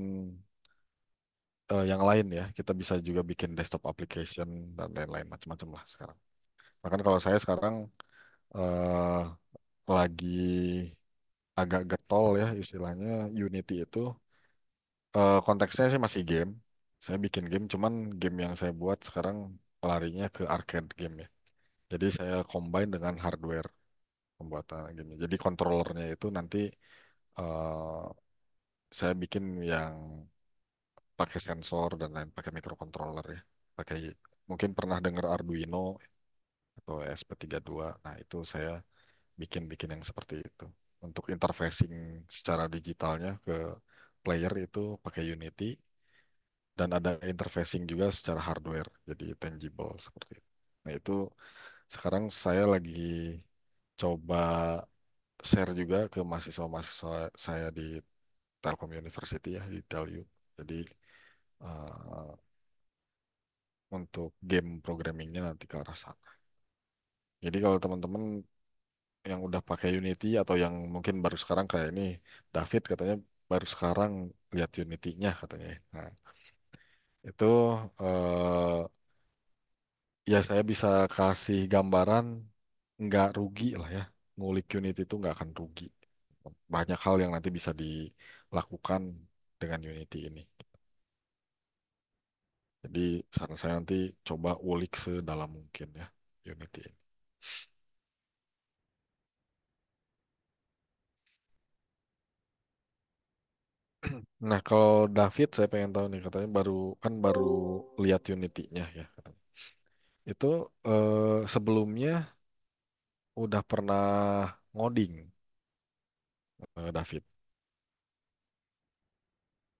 yang lain ya. Kita bisa juga bikin desktop application dan lain-lain macam-macam lah sekarang. Bahkan kalau saya sekarang eh, lagi agak getol ya istilahnya Unity itu Konteksnya sih masih game. Saya bikin game, cuman game yang saya buat sekarang larinya ke arcade game ya. Jadi saya combine dengan hardware pembuatan game. Jadi controllernya itu nanti eh, saya bikin yang pakai sensor dan lain pakai microcontroller ya. Pakai mungkin pernah dengar Arduino atau ESP32. Nah, itu saya bikin-bikin yang seperti itu. Untuk interfacing secara digitalnya ke player itu pakai Unity dan ada interfacing juga secara hardware, jadi tangible seperti itu. Nah, itu sekarang saya lagi coba share juga ke mahasiswa-mahasiswa saya di Telkom University ya, di TelU. Jadi eh, untuk game programmingnya nanti ke arah sana. Jadi kalau teman-teman yang udah pakai Unity atau yang mungkin baru sekarang kayak ini, David katanya baru sekarang lihat Unity-nya katanya, ya. Nah, itu eh, ya saya bisa kasih gambaran nggak rugi lah ya. Ngulik Unity itu nggak akan rugi. Banyak hal yang nanti bisa dilakukan dengan Unity ini. Jadi saran saya nanti coba ulik sedalam mungkin ya Unity ini. Nah, kalau David saya pengen tahu nih katanya baru lihat Unity-nya ya katanya. Itu sebelumnya udah pernah ngoding David.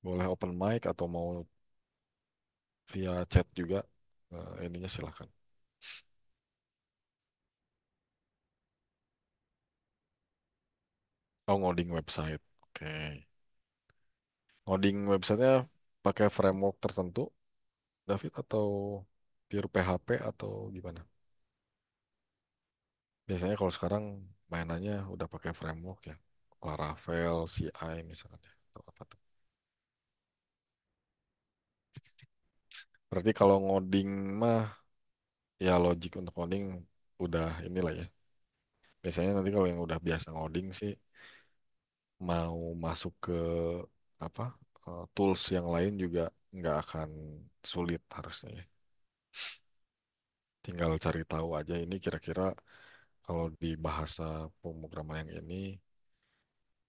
Boleh open mic atau mau via chat juga ininya silahkan. Oh, ngoding website. Oke. Ngoding websitenya pakai framework tertentu, David, atau pure PHP atau gimana? Biasanya kalau sekarang mainannya udah pakai framework ya. Laravel, CI misalnya. Atau apa tuh. Berarti kalau ngoding mah ya logic untuk ngoding udah inilah ya. Biasanya nanti kalau yang udah biasa ngoding sih mau masuk ke apa tools yang lain juga nggak akan sulit harusnya ya. Tinggal cari tahu aja ini kira-kira kalau di bahasa pemrograman yang ini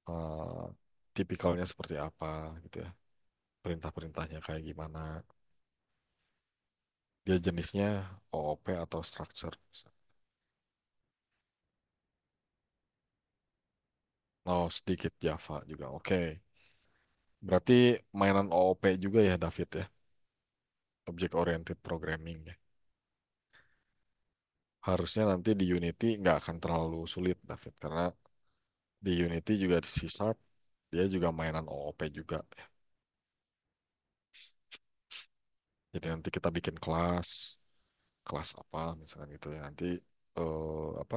eh, tipikalnya seperti apa gitu ya. Perintah-perintahnya kayak gimana. Dia jenisnya OOP atau structure. Oh, sedikit Java juga. Oke. Berarti mainan OOP juga ya David ya. Object Oriented Programming ya. Harusnya nanti di Unity nggak akan terlalu sulit David karena di Unity juga di C Sharp dia juga mainan OOP juga ya. Jadi nanti kita bikin kelas apa misalkan gitu ya. Nanti apa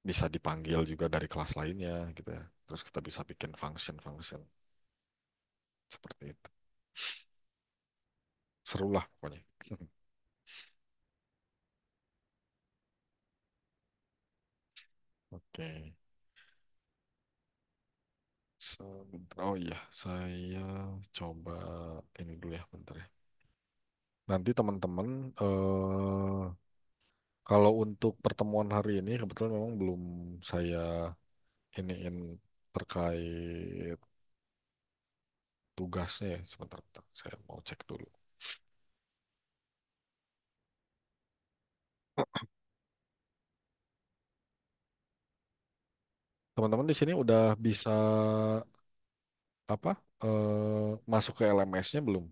bisa dipanggil juga dari kelas lainnya gitu ya. Terus kita bisa bikin function-function seperti itu. Seru lah pokoknya. Oke. Sebentar. Oh iya, saya coba ini dulu ya, bentar ya. Nanti teman-teman, kalau untuk pertemuan hari ini kebetulan memang belum saya iniin terkait tugasnya ya. Sebentar, bentar. Saya mau cek dulu. Teman-teman di sini udah bisa apa? Masuk ke LMS-nya belum?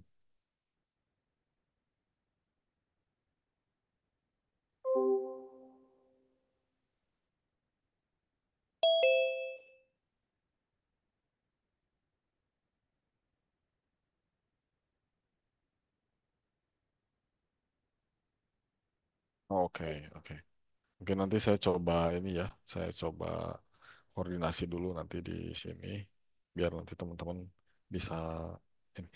Oke, oke. Mungkin nanti saya coba ini ya. Saya coba koordinasi dulu nanti di sini biar nanti teman-teman bisa ini.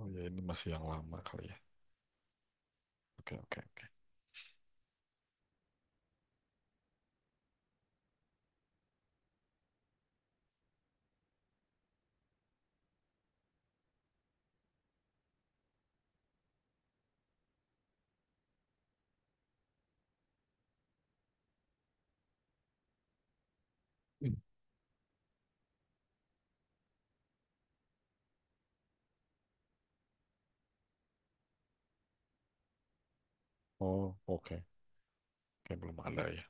Oh ya ini masih yang lama kali ya. Oke, oke, oke. Oh, oke. Oke, belum ada ya.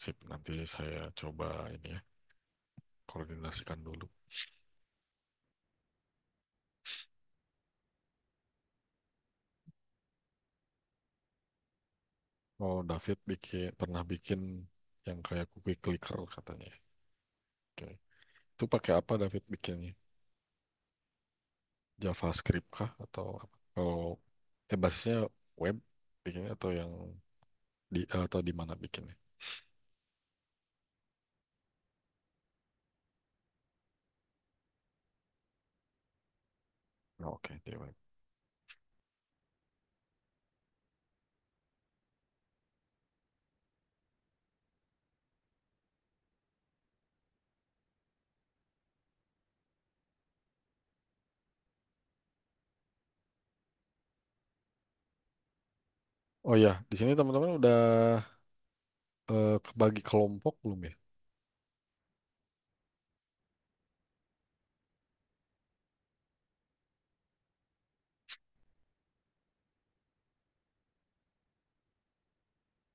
Sip, nanti saya coba ini ya, koordinasikan dulu. Oh, David pernah bikin yang kayak cookie clicker katanya, ya. Oke. Itu pakai apa David bikinnya? JavaScript kah atau apa? Kalau basisnya web bikinnya atau yang atau di mana bikinnya? Oh, oke, di web. Oh ya, di sini teman-teman udah kebagi kelompok belum ya?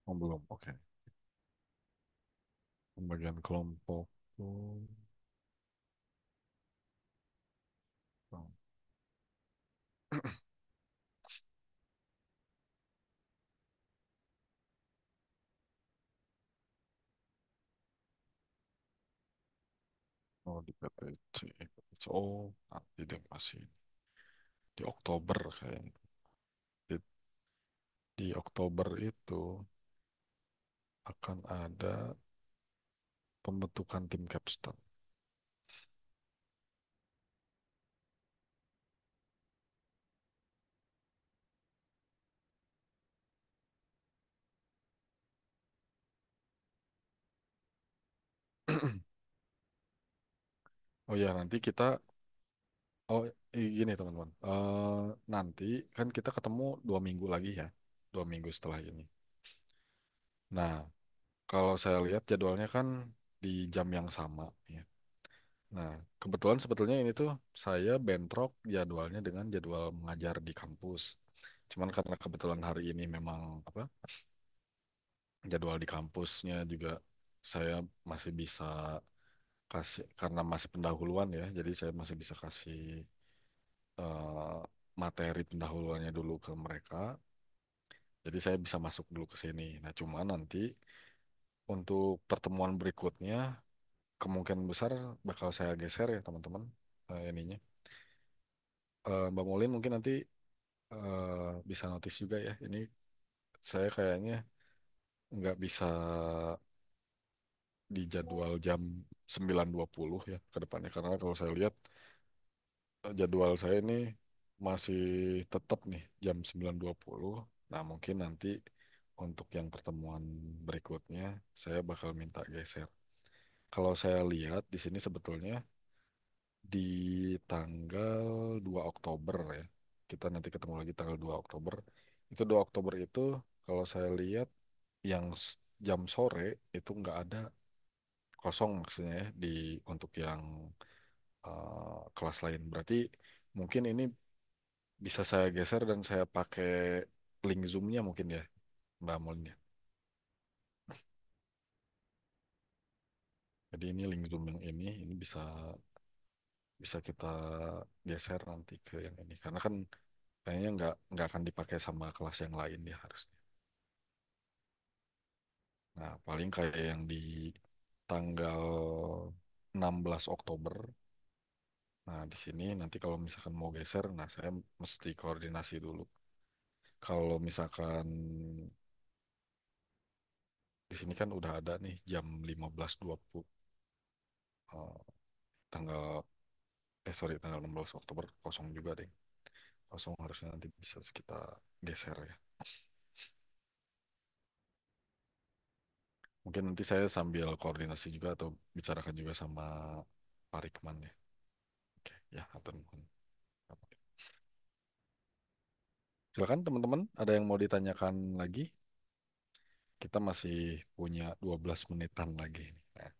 Oh, belum. Oke. Pembagian kelompok. Oh, oh, oh, di PTC. Oh, nanti deh masih di Oktober kayaknya. Di, di Oktober itu akan ada pembentukan tim capstone. Oh ya, nanti kita, oh gini teman-teman. Nanti kan kita ketemu 2 minggu lagi ya. 2 minggu setelah ini. Nah, kalau saya lihat jadwalnya kan di jam yang sama ya. Nah, kebetulan sebetulnya ini tuh saya bentrok jadwalnya dengan jadwal mengajar di kampus. Cuman karena kebetulan hari ini memang apa jadwal di kampusnya juga saya masih bisa kasih karena masih pendahuluan ya, jadi saya masih bisa kasih eh, materi pendahuluannya dulu ke mereka. Jadi saya bisa masuk dulu ke sini. Nah, cuma nanti untuk pertemuan berikutnya kemungkinan besar bakal saya geser ya teman-teman ininya. Mbak Molin mungkin nanti bisa notice juga ya. Ini saya kayaknya nggak bisa di jadwal jam 9.20 ya ke depannya. Karena kalau saya lihat jadwal saya ini masih tetap nih jam 9.20. Nah mungkin nanti untuk yang pertemuan berikutnya saya bakal minta geser. Kalau saya lihat di sini sebetulnya di tanggal 2 Oktober ya. Kita nanti ketemu lagi tanggal 2 Oktober. Itu 2 Oktober itu kalau saya lihat yang jam sore itu nggak ada kosong maksudnya ya di untuk yang kelas lain. Berarti mungkin ini bisa saya geser dan saya pakai link Zoom-nya mungkin ya, Mbak Molin ya. Jadi ini link Zoom yang ini bisa bisa kita geser nanti ke yang ini. Karena kan kayaknya nggak akan dipakai sama kelas yang lain ya harusnya. Nah, paling kayak yang di tanggal 16 Oktober. Nah, di sini nanti kalau misalkan mau geser, nah saya mesti koordinasi dulu. Kalau misalkan di sini kan udah ada nih jam 15.20 eh, tanggal sorry tanggal 16 Oktober kosong juga deh. Kosong harusnya nanti bisa kita geser ya. Mungkin nanti saya sambil koordinasi juga atau bicarakan juga sama Pak Rikman ya. Oke, ya, atur nuhun. Silakan teman-teman, ada yang mau ditanyakan lagi? Kita masih punya 12 menitan lagi. Nah,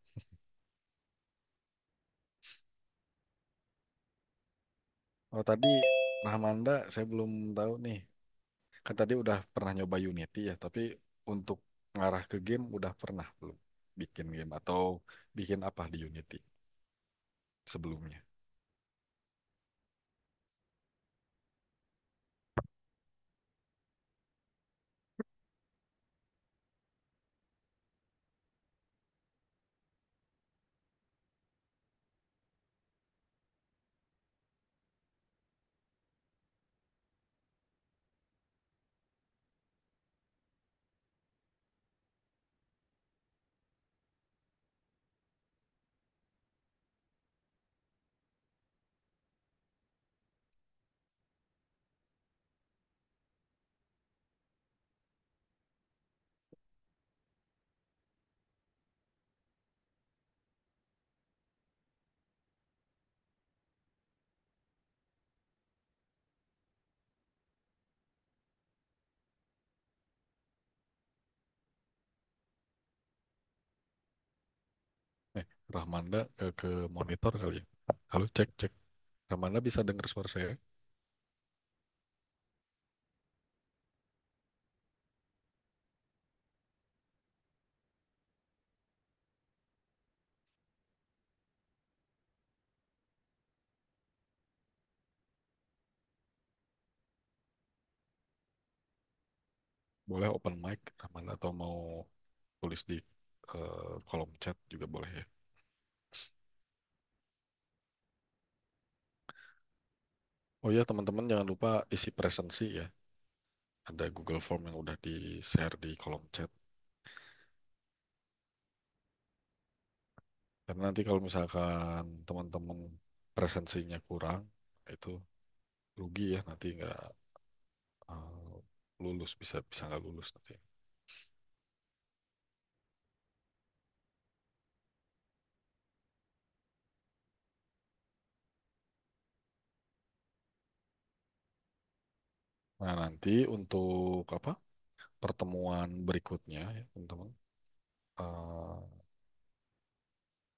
oh tadi Rahmanda saya belum tahu nih. Kan tadi udah pernah nyoba Unity ya, tapi untuk ngarah ke game udah pernah belum bikin game atau bikin apa di Unity sebelumnya? Rahmanda ke monitor kali ya. Halo, cek cek. Rahmanda bisa dengar suara saya? Boleh open mic Rahmanda atau mau tulis di kolom chat juga boleh ya. Oh ya teman-teman jangan lupa isi presensi ya. Ada Google Form yang udah di-share di kolom chat. Karena nanti kalau misalkan teman-teman presensinya kurang, itu rugi ya nanti nggak lulus bisa bisa nggak lulus nanti. Nah nanti untuk apa pertemuan berikutnya ya teman-teman, eh,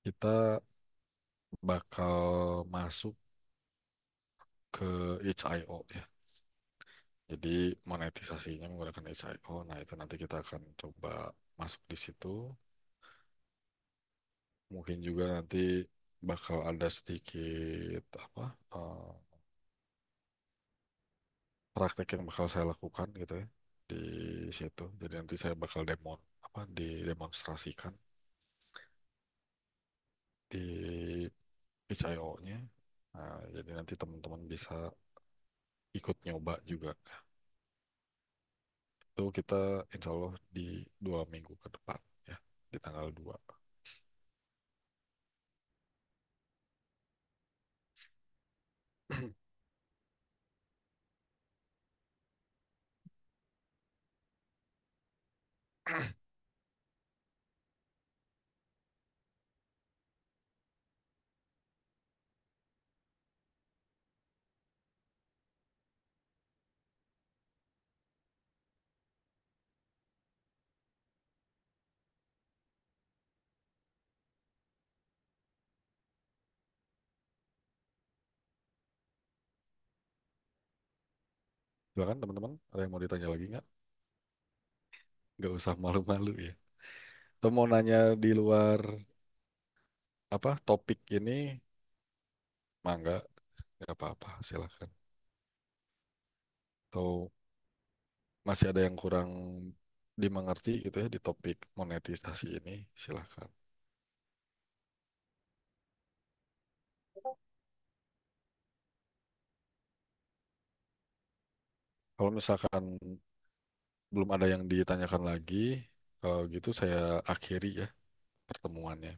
kita bakal masuk ke HIO ya. Jadi monetisasinya menggunakan HIO. Nah itu nanti kita akan coba masuk di situ. Mungkin juga nanti bakal ada sedikit apa praktek yang bakal saya lakukan gitu ya di situ. Jadi nanti saya bakal apa didemonstrasikan di HIO-nya. Nah, jadi nanti teman-teman bisa ikut nyoba juga. Itu kita insya Allah di 2 minggu ke depan ya, di tanggal 2. Silakan teman-teman, ada yang mau ditanya lagi nggak? Nggak usah malu-malu ya. Atau mau nanya di luar apa topik ini, mangga, nggak apa-apa, silakan. Atau masih ada yang kurang dimengerti gitu ya di topik monetisasi ini, silakan. Kalau misalkan belum ada yang ditanyakan lagi, kalau gitu saya akhiri ya pertemuannya.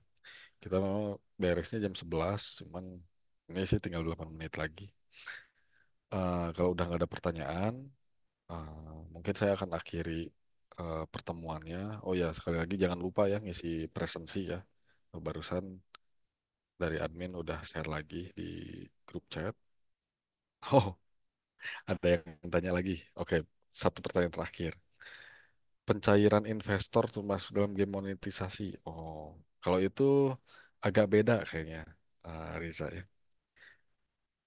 Kita mau beresnya jam 11, cuman ini sih tinggal 8 menit lagi. Kalau udah nggak ada pertanyaan, mungkin saya akan akhiri pertemuannya. Oh ya, sekali lagi jangan lupa ya ngisi presensi ya. Barusan dari admin udah share lagi di grup chat. Oh, ada yang tanya lagi. Oke, satu pertanyaan terakhir. Pencairan investor termasuk dalam game monetisasi. Oh, kalau itu agak beda kayaknya, Riza ya.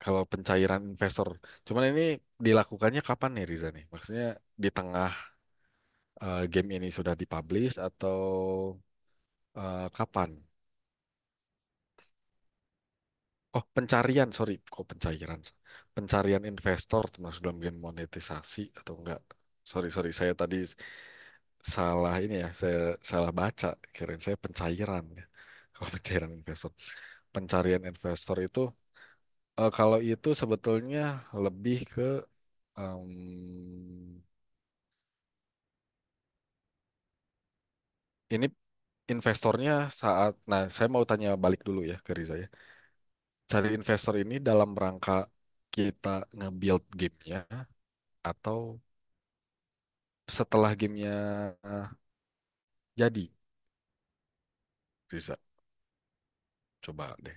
kalau pencairan investor. Cuman ini dilakukannya kapan nih Riza nih? Maksudnya di tengah game ini sudah dipublish atau kapan? Oh, pencarian, sorry, kok pencairan? Pencarian investor termasuk dalam game monetisasi atau enggak? Sorry, sorry, saya tadi salah ini ya, saya salah baca. Kirain saya pencairan ya. Kalau pencairan investor. Pencarian investor itu, kalau itu sebetulnya lebih ke em, ini investornya saat, nah saya mau tanya balik dulu ya ke Riza ya. Cari investor ini dalam rangka kita nge-build gamenya atau setelah gamenya jadi, Riza. Coba deh.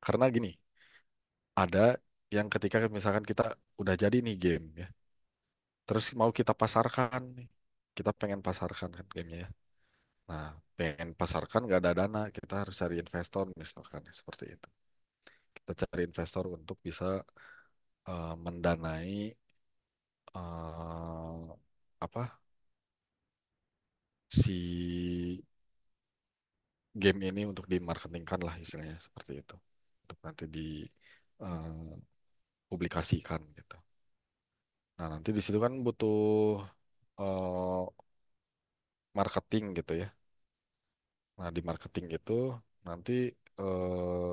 Karena gini, ada yang ketika misalkan kita udah jadi nih game ya, terus mau kita pasarkan nih, kita pengen pasarkan kan gamenya ya. Nah, pengen pasarkan nggak ada dana, kita harus cari investor misalkan seperti itu. Kita cari investor untuk bisa mendanai apa si game ini untuk dimarketingkan lah istilahnya seperti itu untuk nanti dipublikasikan gitu. Nah nanti di situ kan butuh eh, marketing gitu ya. Nah di marketing itu nanti eh,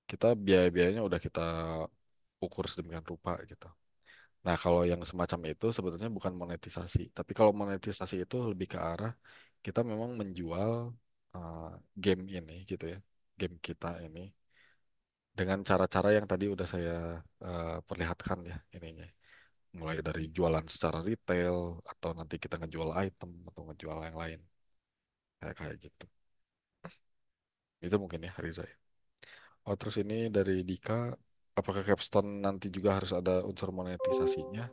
kita biaya-biayanya udah kita ukur sedemikian rupa gitu. Nah kalau yang semacam itu sebetulnya bukan monetisasi, tapi kalau monetisasi itu lebih ke arah kita memang menjual eh, game ini gitu ya, game kita ini dengan cara-cara yang tadi udah saya perlihatkan ya ininya. Mulai dari jualan secara retail atau nanti kita ngejual item atau ngejual yang lain kayak kayak gitu. Itu mungkin ya Riza ya. Oh terus ini dari Dika, apakah Capstone nanti juga harus ada unsur monetisasinya?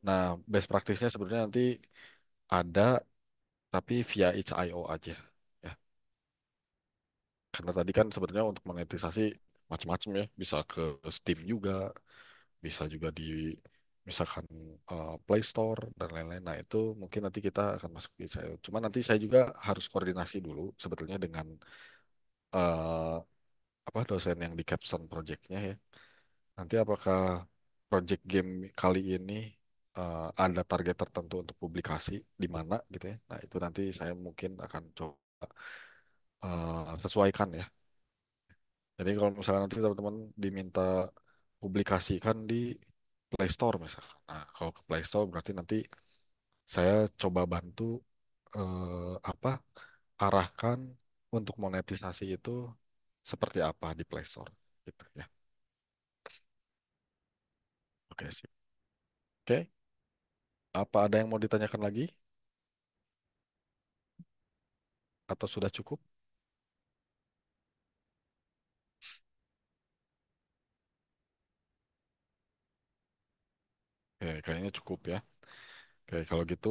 Nah best practice-nya sebenarnya nanti ada tapi via itch.io aja ya. Karena tadi kan sebenarnya untuk monetisasi macam-macam ya, bisa ke Steam juga, bisa juga di misalkan Play Store dan lain-lain. Nah, itu mungkin nanti kita akan masuk di saya. Cuma nanti saya juga harus koordinasi dulu sebetulnya dengan eh, apa dosen yang di capstone projectnya ya. Nanti apakah project game kali ini ada target tertentu untuk publikasi di mana gitu ya. Nah, itu nanti saya mungkin akan coba sesuaikan ya. Jadi kalau misalnya nanti teman-teman diminta publikasikan di Play Store misalkan. Nah, kalau ke Play Store berarti nanti saya coba bantu apa arahkan untuk monetisasi itu seperti apa di Play Store gitu ya. Oke sih. Oke, apa ada yang mau ditanyakan lagi atau sudah cukup? Oke, kayaknya cukup ya. Oke, kalau gitu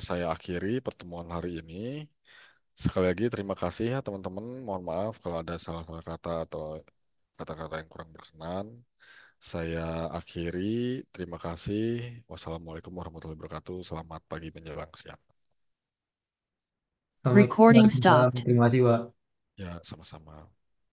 saya akhiri pertemuan hari ini. Sekali lagi terima kasih ya teman-teman. Mohon maaf kalau ada salah-salah kata atau kata-kata yang kurang berkenan. Saya akhiri. Terima kasih. Wassalamualaikum warahmatullahi wabarakatuh. Selamat pagi menjelang siang. Recording stopped. Terima kasih, Pak. Ya, sama-sama.